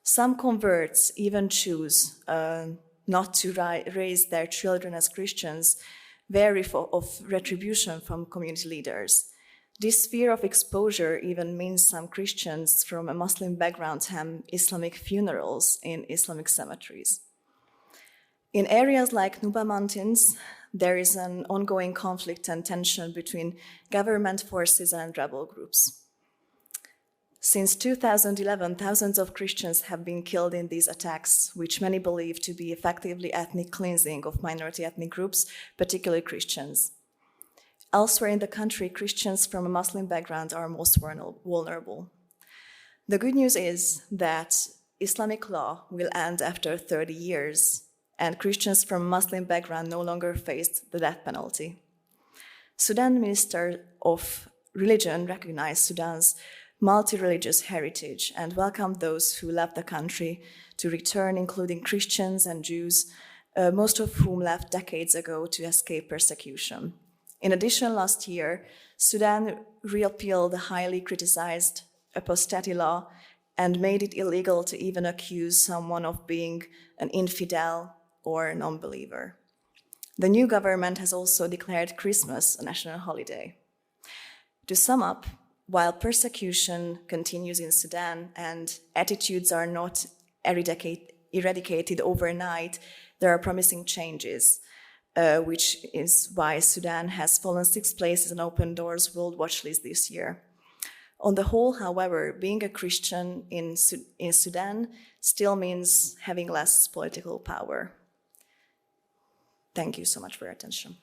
Some converts even choose not to raise their children as Christians, wary of retribution from community leaders. This fear of exposure even means some Christians from a Muslim background have Islamic funerals in Islamic cemeteries. In areas like Nuba Mountains, there is an ongoing conflict and tension between government forces and rebel groups. Since 2011, thousands of Christians have been killed in these attacks, which many believe to be effectively ethnic cleansing of minority ethnic groups, particularly Christians. Elsewhere in the country, Christians from a Muslim background are most vulnerable. The good news is that Islamic law will end after 30 years, and Christians from a Muslim background no longer face the death penalty. Sudan Minister of Religion recognized Sudan's multi-religious heritage and welcomed those who left the country to return, including Christians and Jews, most of whom left decades ago to escape persecution. In addition, last year, Sudan repealed the highly criticized apostasy law and made it illegal to even accuse someone of being an infidel or a non-believer. The new government has also declared Christmas a national holiday. To sum up, while persecution continues in Sudan and attitudes are not eradicated overnight, there are promising changes, which is why Sudan has fallen 6 places on Open Doors World Watch List this year. On the whole, however, being a Christian in Sudan still means having less political power. Thank you so much for your attention.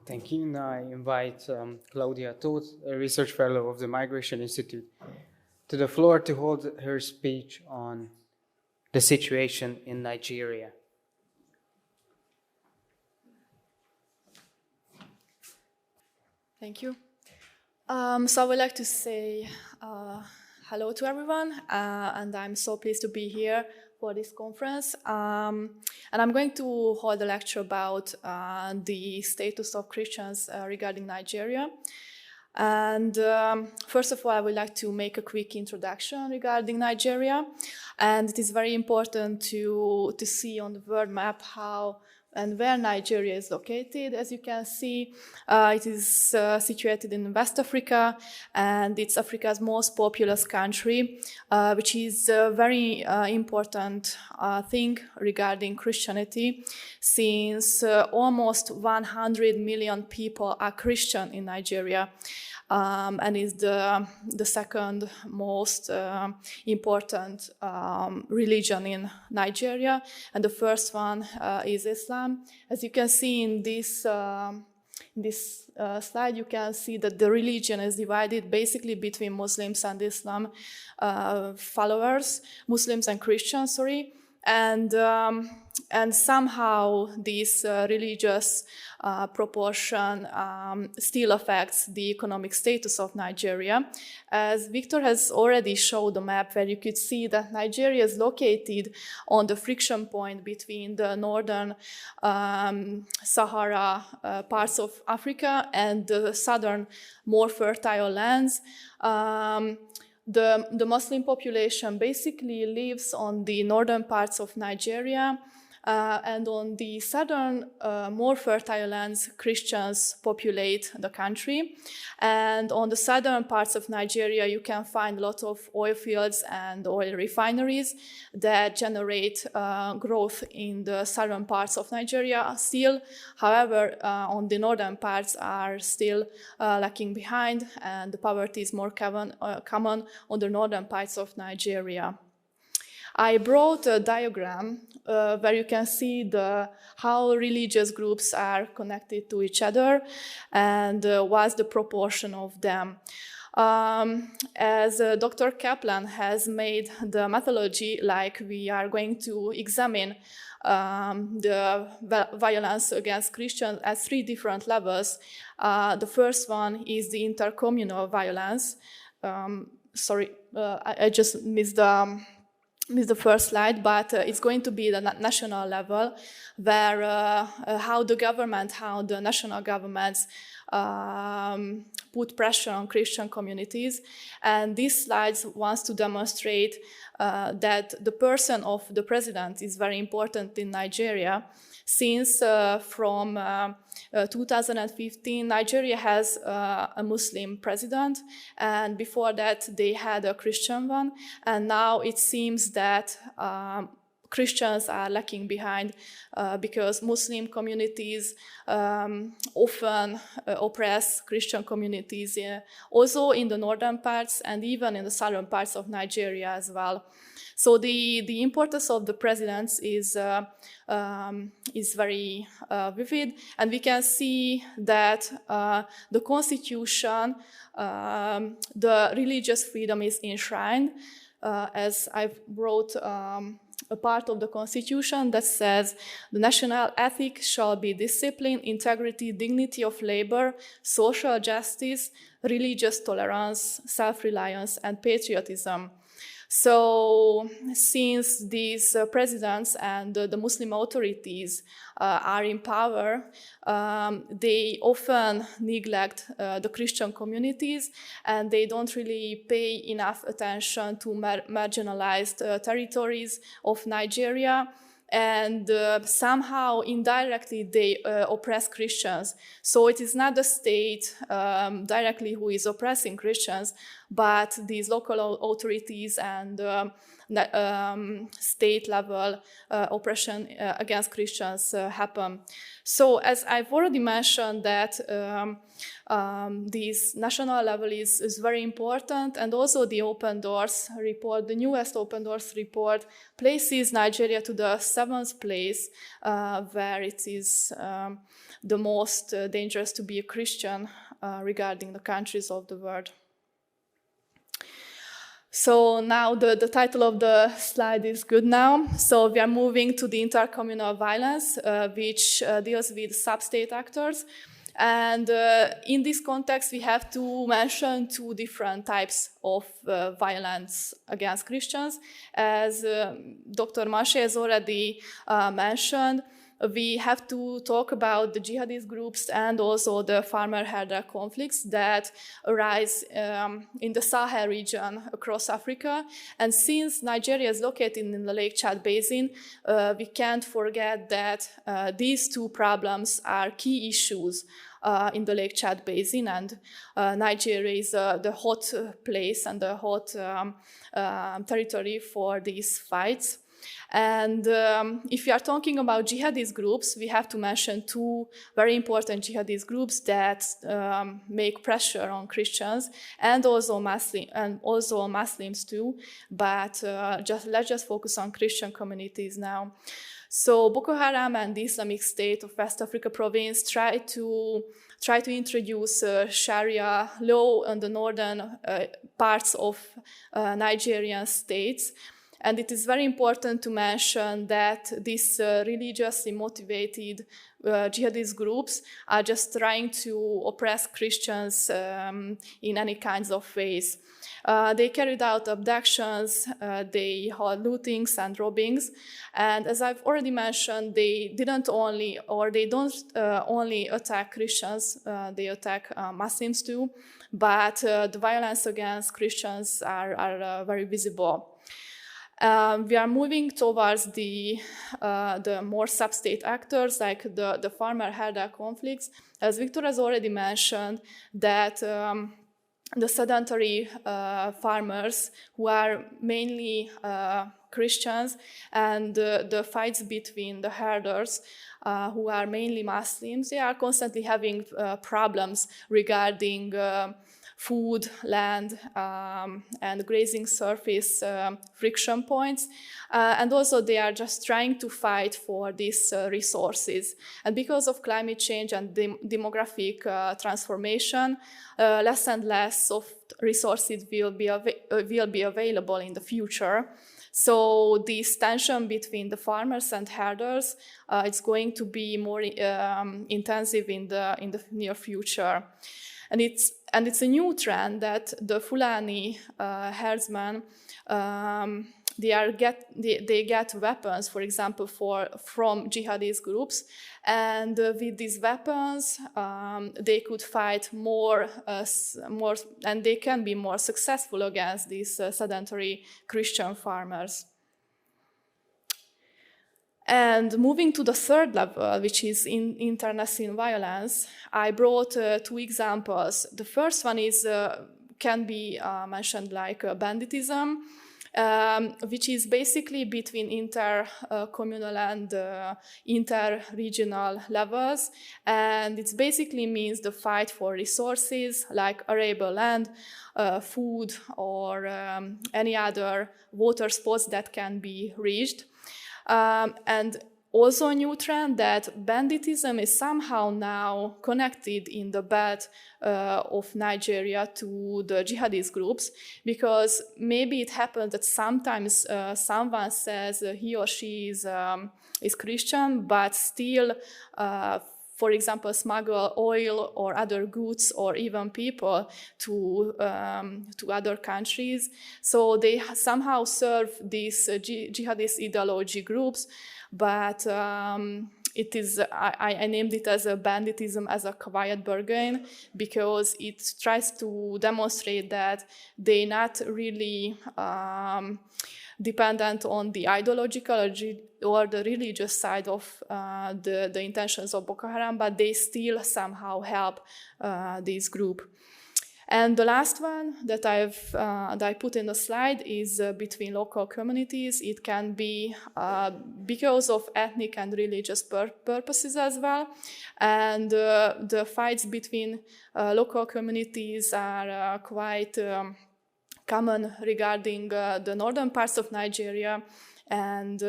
Thank you. Now I invite Claudia Toth, a research fellow of the Migration Institute, to the floor to hold her speech on the situation in Nigeria. Thank you. So I would like to say hello to everyone, and I'm so pleased to be here for this conference. And I'm going to hold a lecture about the status of Christians regarding Nigeria. And first of all, I would like to make a quick introduction regarding Nigeria. And it is very important to see on the world map how and where Nigeria is located. As you can see, it is situated in West Africa, and it's Africa's most populous country, which is a very important thing regarding Christianity, since almost 100 million people are Christian in Nigeria. And is the second most important religion in Nigeria, and the first one is Islam. As you can see in this slide, you can see that the religion is divided basically between Muslims and Islam followers, Muslims and Christians, and somehow this religious proportion still affects the economic status of Nigeria. As Victor has already showed the map, where you could see that Nigeria is located on the friction point between the northern Sahara parts of Africa and the southern, more fertile lands. The Muslim population basically lives on the northern parts of Nigeria, And on the southern, more fertile lands, Christians populate the country. And on the southern parts of Nigeria, you can find a lot of oil fields and oil refineries that generate growth in the southern parts of Nigeria still. However, on the northern parts are still lacking behind, and the poverty is more common on the northern parts of Nigeria. I brought a diagram where you can see how religious groups are connected to each other and what's the proportion of them. As Dr. Kaplan has made the methodology, like we are going to examine the violence against Christians at 3 different levels. The first one is the intercommunal violence. I just missed the first slide, but it's going to be the national level, where how the national governments put pressure on Christian communities. And this slide wants to demonstrate that the person of the president is very important in Nigeria, since from 2015, Nigeria has a Muslim president, and before that they had a Christian one, and now it seems that Christians are lacking behind because Muslim communities often oppress Christian communities, also in the northern parts and even in the southern parts of Nigeria as well. So the importance of the presidents is very vivid, and we can see that the constitution, the religious freedom is enshrined, as I wrote a part of the constitution that says the national ethic shall be discipline, integrity, dignity of labor, social justice, religious tolerance, self-reliance, and patriotism. So since these presidents and the Muslim authorities are in power, they often neglect the Christian communities, and they don't really pay enough attention to marginalized territories of Nigeria. And somehow indirectly they oppress Christians. So it is not the state directly who is oppressing Christians, but these local authorities and state level oppression against Christians happen. So as I've already mentioned that this national level is very important, and also the Open Doors report, the newest Open Doors report, places Nigeria to the 7th place where it is the most dangerous to be a Christian regarding the countries of the world. So now the title of the slide is good now. So we are moving to the intercommunal violence, which deals with sub-state actors. And in this context, we have to mention 2 different types of violence against Christians. As Dr. Mashe has already mentioned, we have to talk about the jihadist groups and also the farmer-herder conflicts that arise in the Sahel region across Africa. And since Nigeria is located in the Lake Chad Basin, we can't forget that these 2 problems are key issues in the Lake Chad Basin, and Nigeria is the hot place and the hot territory for these fights. And if we are talking about jihadist groups, we have to mention 2 very important jihadist groups that make pressure on Christians and also Muslims too. But let's just focus on Christian communities now. So Boko Haram and the Islamic State of West Africa province try to introduce Sharia law in the northern parts of Nigerian states. And it is very important to mention that these religiously motivated jihadist groups are just trying to oppress Christians in any kinds of ways. They carried out abductions, they had lootings and robbings, and as I've already mentioned, they don't only attack Christians, they attack Muslims too, but the violence against Christians are very visible. We are moving towards the more sub-state actors, like the farmer-herder conflicts. As Victor has already mentioned, that the sedentary farmers, who are mainly Christians, and the fights between the herders, who are mainly Muslims, they are constantly having problems regarding food, land, and grazing surface friction points. And also they are just trying to fight for these resources. And because of climate change and demographic transformation, less and less of resources will be available in the future. So this tension between the farmers and herders, it's going to be more intensive in the near future. And it's a new trend that the Fulani herdsmen, they get weapons, for example, from jihadist groups, and with these weapons, they could fight more, and they can be more successful against these sedentary Christian farmers. And moving to the third level, which is internecine violence, I brought two examples. The first one can be mentioned like banditism, which is basically between inter-communal and inter-regional levels. And it basically means the fight for resources like arable land, food, or any other water spots that can be reached. And also a new trend that banditism is somehow now connected in the bed of Nigeria to the jihadist groups, because maybe it happens that sometimes someone says he or she is Christian, but still, for example, smuggle oil or other goods or even people to other countries. So they somehow serve these jihadist ideology groups, but it is, I named it as a banditism as a quiet bargain, because it tries to demonstrate that they're not really dependent on the ideological or the religious side of the intentions of Boko Haram, but they still somehow help this group. And the last one that I put in the slide is between local communities. It can be because of ethnic and religious purposes as well. And the fights between local communities are quite common regarding the northern parts of Nigeria. And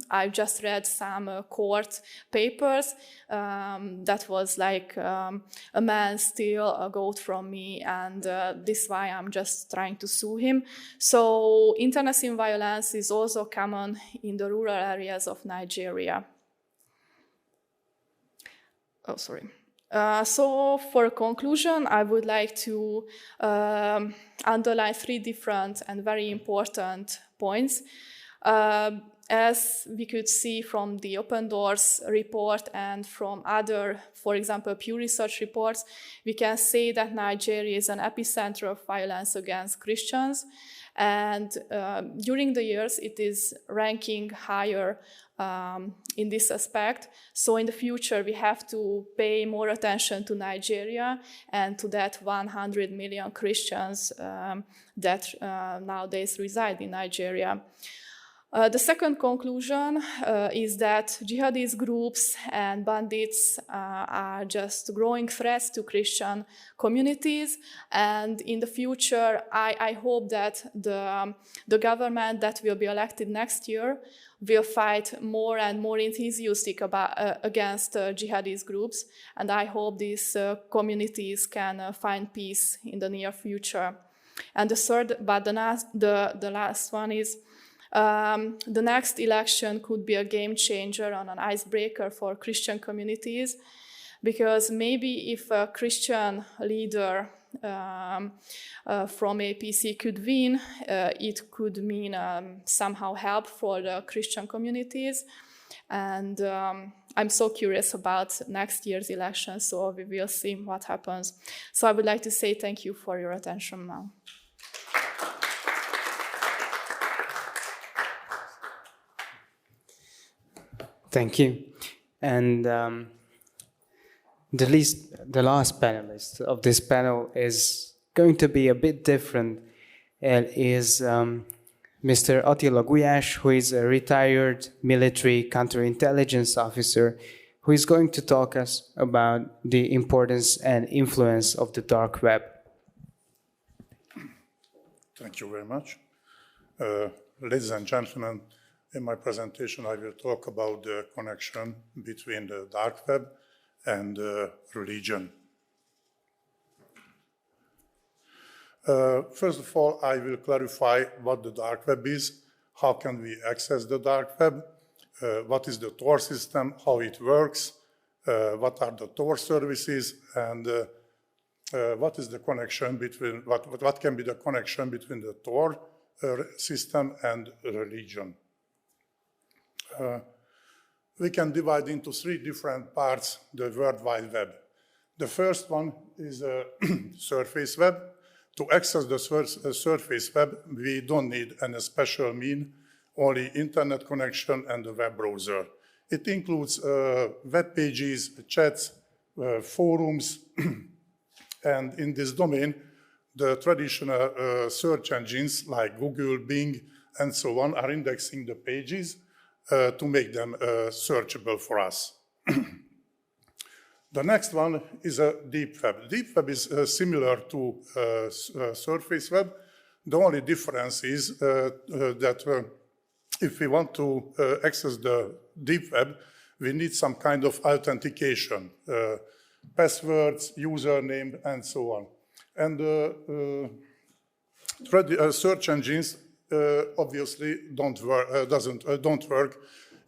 I just read some court papers that was like a man steal a goat from me, and this is why I'm just trying to sue him. So internecine violence is also common in the rural areas of Nigeria. Oh, sorry. So for a conclusion, I would like to underline three different and very important points. As we could see from the Open Doors report and from other, for example, Pew Research reports, we can say that Nigeria is an epicenter of violence against Christians. And during the years, it is ranking higher in this aspect. So in the future, we have to pay more attention to Nigeria and to that 100 million Christians that nowadays reside in Nigeria. The second conclusion is that jihadist groups and bandits are just growing threats to Christian communities. And in the future, I hope that the government that will be elected next year will fight more and more enthusiastic against jihadist groups. And I hope these communities can find peace in the near future. And the third, but the last one is, the next election could be a game changer and an icebreaker for Christian communities, because maybe if a Christian leader from APC could win, it could mean somehow help for the Christian communities. And I'm so curious about next year's election, so we will see what happens. So I would like to say thank you for your attention now. Thank you. And the last panelist of this panel is going to be a bit different. It is Mr. Attila Gulyás, who is a retired military counterintelligence officer, who is going to talk us about the importance and influence of the dark web. Thank you very much. Ladies and gentlemen, in my presentation I will talk about the connection between the dark web and religion. First of all, I will clarify what the dark web is, how can we access the dark web, what is the Tor system, how it works, what are the Tor services, and what is the connection between, what can be the connection between the Tor system and religion. We can divide into three different parts the World Wide Web. The first one is a surface web. To access the surface web, we don't need any special mean, only internet connection and a web browser. It includes web pages, chats, forums, and in this domain, the traditional search engines like Google, Bing, and so on are indexing the pages to make them searchable for us. The next one is a deep web. Deep web is similar to surface web. The only difference is that if we want to access the deep web, we need some kind of authentication, passwords, username, and so on. And search engines obviously don't work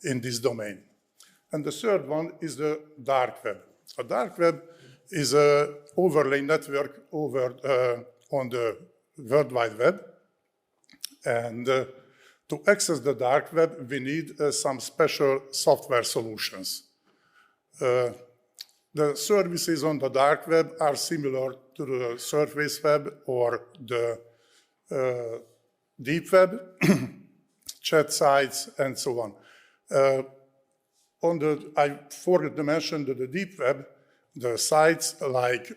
in this domain. And the third one is the dark web. A dark web is an overlay network over on the World Wide Web. And to access the dark web, we need some special software solutions. The services on the dark web are similar to the surface web or the deep web, chat sites, and so on. I forgot to mention that the deep web, the sites like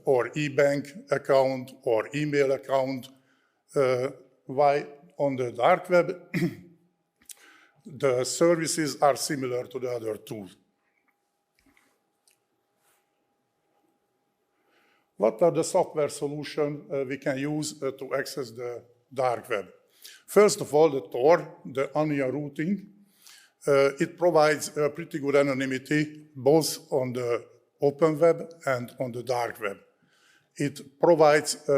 or e-bank account or email account, while on the dark web, the services are similar to the other two. What are the software solutions we can use to access the dark web? First of all, the Tor, the onion routing. It provides pretty good anonymity both on the open web and on the dark web. It provides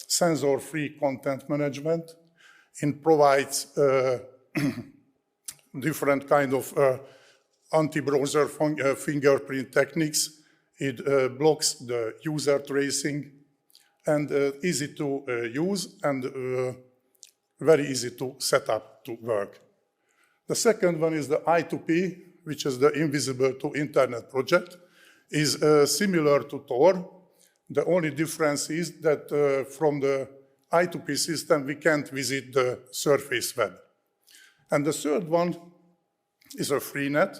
censor-free content management. It provides different kind of anti-browser fingerprint techniques. It blocks the user tracing and easy to use and very easy to set up to work. The second one is the I2P, which is the Invisible to Internet project, is similar to Tor. The only difference is that from the I2P system, we can't visit the surface web. And the third one is a freenet.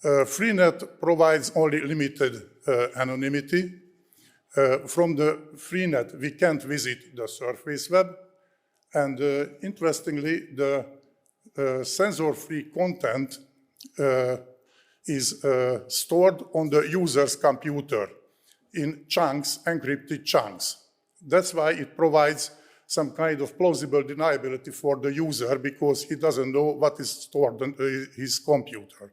Freenet provides only limited anonymity. From the freenet, we can't visit the surface web. And interestingly, the censor-free content is stored on the user's computer in chunks, encrypted chunks. That's why it provides some kind of plausible deniability for the user because he doesn't know what is stored on his computer.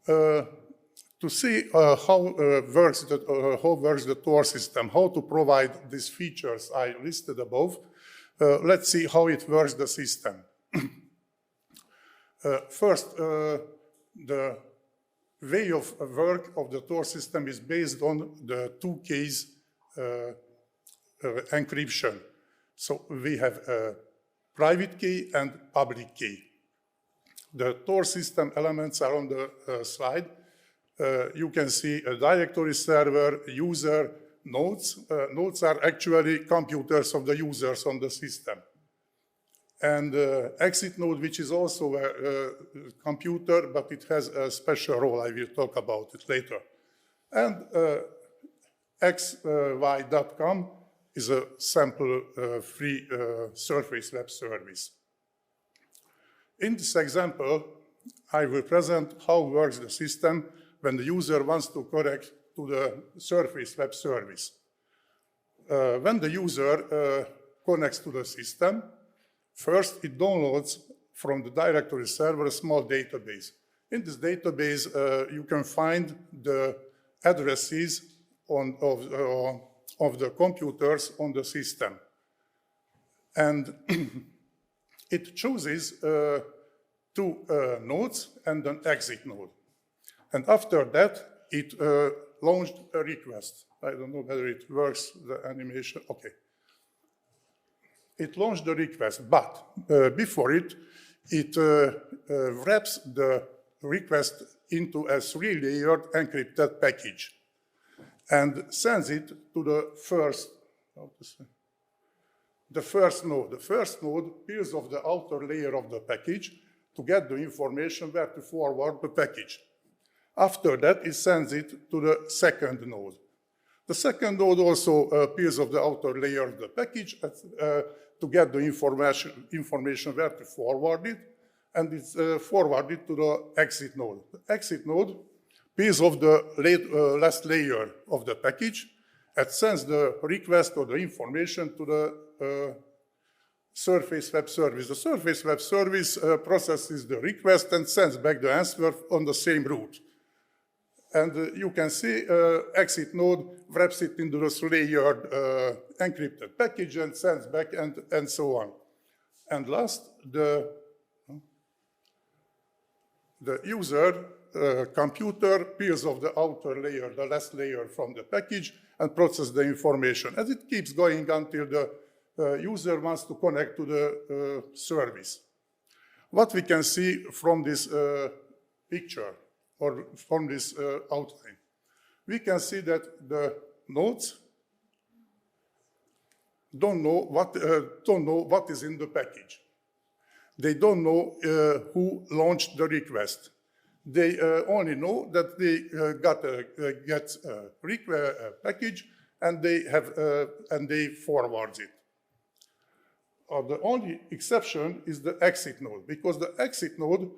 To see how works the Tor system, how to provide these features I listed above, let's see how it works the system. First, the way of work of the Tor system is based on the two keys encryption. So we have a private key and public key. The Tor system elements are on the slide. You can see a directory server, user, nodes. Nodes are actually computers of the users on the system. and exit node, which is also a computer, but it has a special role. I will talk about it later. And xy.com is a sample free surface web service. In this example, I will present how works the system when the user wants to connect to the surface web service. When the user connects to the system, first it downloads from the directory server a small database. In this database, you can find the addresses of the computers on the system. And it chooses two nodes and an exit node. And after that, it launched a request. I don't know whether it works, the animation. Okay. It launched the request, but before it wraps the request into a 3-layered encrypted package and sends it to the first node. The first node peels off the outer layer of the package to get the information where to forward the package. After that, it sends it to the second node. The second node also peels off the outer layer of the package to get the information where to forward it, and it's forwarded to the exit node. The exit node peels off the last layer of the package and sends the request or the information to the surface web service. The surface web service processes the request and sends back the answer on the same route. And you can see exit node wraps it into the 3-layered encrypted package and sends back and so on. And last, the user computer peels off the outer layer, the last layer from the package, and processes the information. And it keeps going until the user wants to connect to the service. What we can see from this picture, or from this outline, we can see that the nodes don't know what is in the package. They don't know who launched the request. They only know that they got a package and they forward it. The only exception is the exit node, because the exit node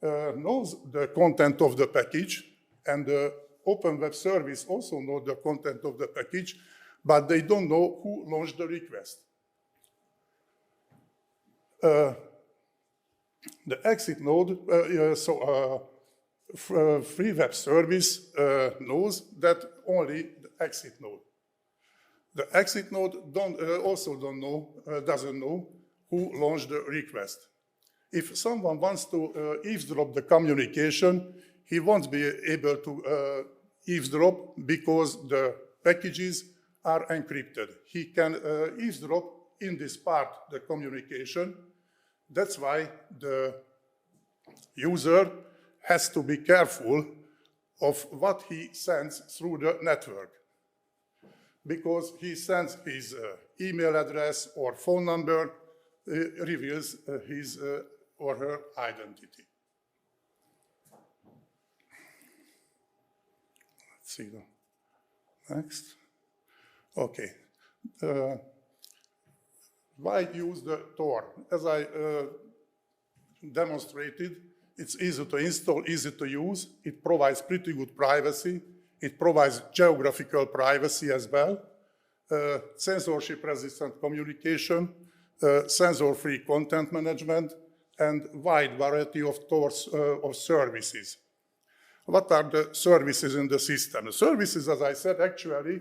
knows the content of the package, and the Open Web Service also knows the content of the package, but they don't know who launched the request. The exit node, Free Web Service knows that only the exit node. The exit node doesn't know who launched the request. If someone wants to eavesdrop the communication, he won't be able to eavesdrop because the packages are encrypted. He can eavesdrop in this part, the communication. That's why the user has to be careful of what he sends through the network, because he sends his email address or phone number, reveals his or her identity. Let's see the next. Okay. Why use the Tor? As I demonstrated, it's easy to install, easy to use. It provides pretty good privacy. It provides geographical privacy as well, censorship-resistant communication, censor-free content management, and wide variety of services. What are the services in the system? The services, as I said, actually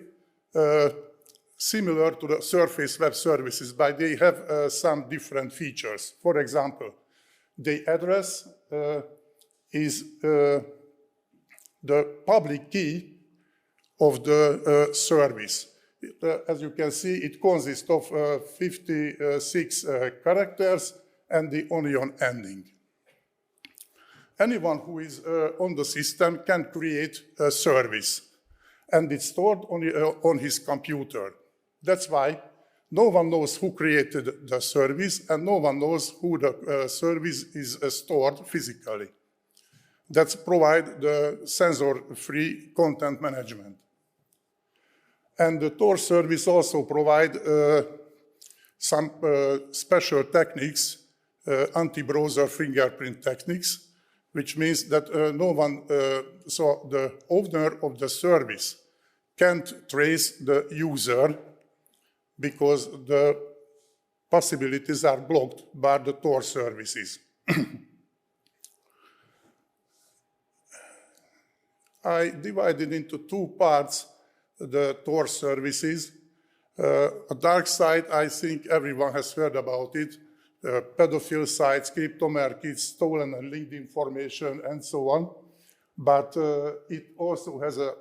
similar to the surface web services, but they have some different features. For example, the address is the public key of the service. As you can see, it consists of 56 characters and the onion ending. Anyone who is on the system can create a service, and it's stored on his computer. That's why No one knows who created the service, and no one knows who the service is stored physically. That's provide the censor-free content management. And the Tor service also provide some special techniques, anti-browser fingerprint techniques, which means that so the owner of the service can't trace the user because the possibilities are blocked by the Tor services. I divided into two parts the Tor services. A dark side, I think everyone has heard about it. Pedophile sites, cryptomarkets, stolen and linked information, and so on. But it also has a,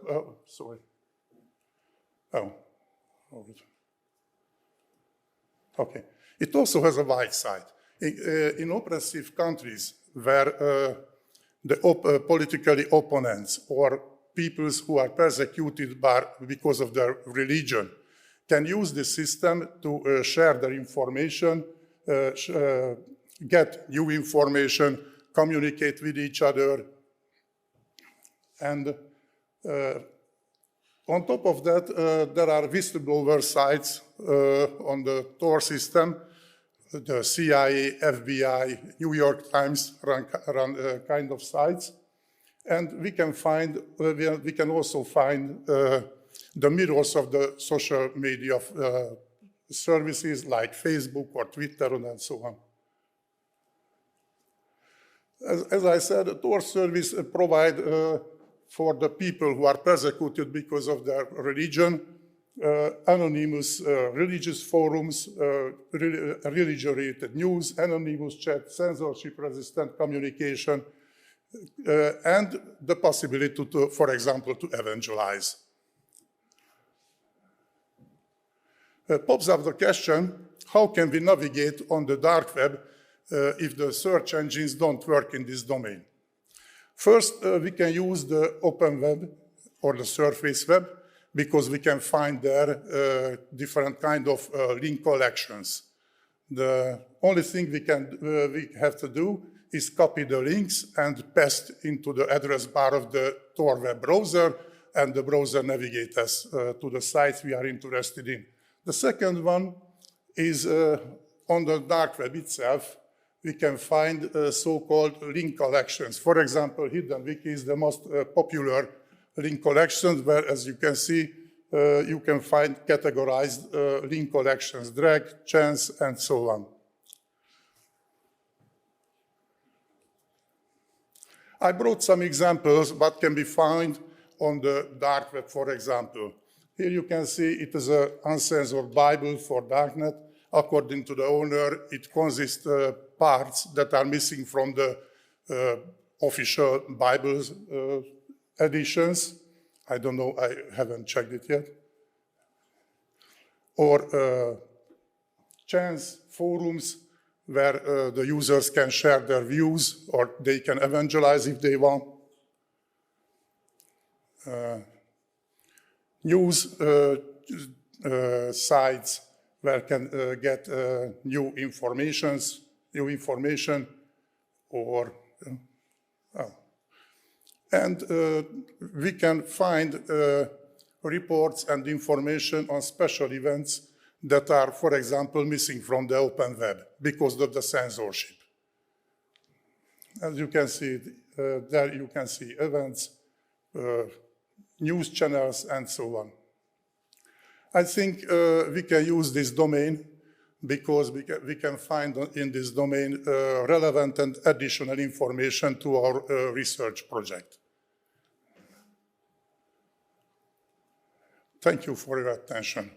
It also has a white side. In oppressive countries where the politically opponents or peoples who are persecuted because of their religion can use the system to share their information, get new information, communicate with each other. And on top of that, there are whistleblower sites on the Tor system. The CIA, FBI, New York Times run kind of sites. And we can also find the mirrors of the social media services like Facebook or Twitter and so on. As I said, the Tor service provide for the people who are persecuted because of their religion, anonymous religious forums, religion-related news, anonymous chat, censorship-resistant communication, and the possibility to, for example, to evangelize. Pops up the question, how can we navigate on the dark web if the search engines don't work in this domain? First, we can use the open web or the surface web because we can find there different kind of link collections. The only thing we have to do is copy the links and paste into the address bar of the Tor web browser, and the browser navigates us to the sites we are interested in. The second one is on the dark web itself. We can find so-called link collections. For example, Hidden Wiki is the most popular link collection, where, as you can see, you can find categorized link collections, drag, chance, and so on. I brought some examples what can be found on the dark web, for example. Here you can see it is an uncensored Bible for darknet. According to the owner, it consists of parts that are missing from the official Bible's editions. I don't know, I haven't checked it yet. Or chance forums where the users can share their views or they can evangelize if they want. News sites where can get new information, or and we can find reports and information on special events that are, for example, missing from the open web because of the censorship. As you can see, there you can see events, news channels, and so on. I think we can use this domain because we can find in this domain relevant and additional information to our research project. Thank you for your attention.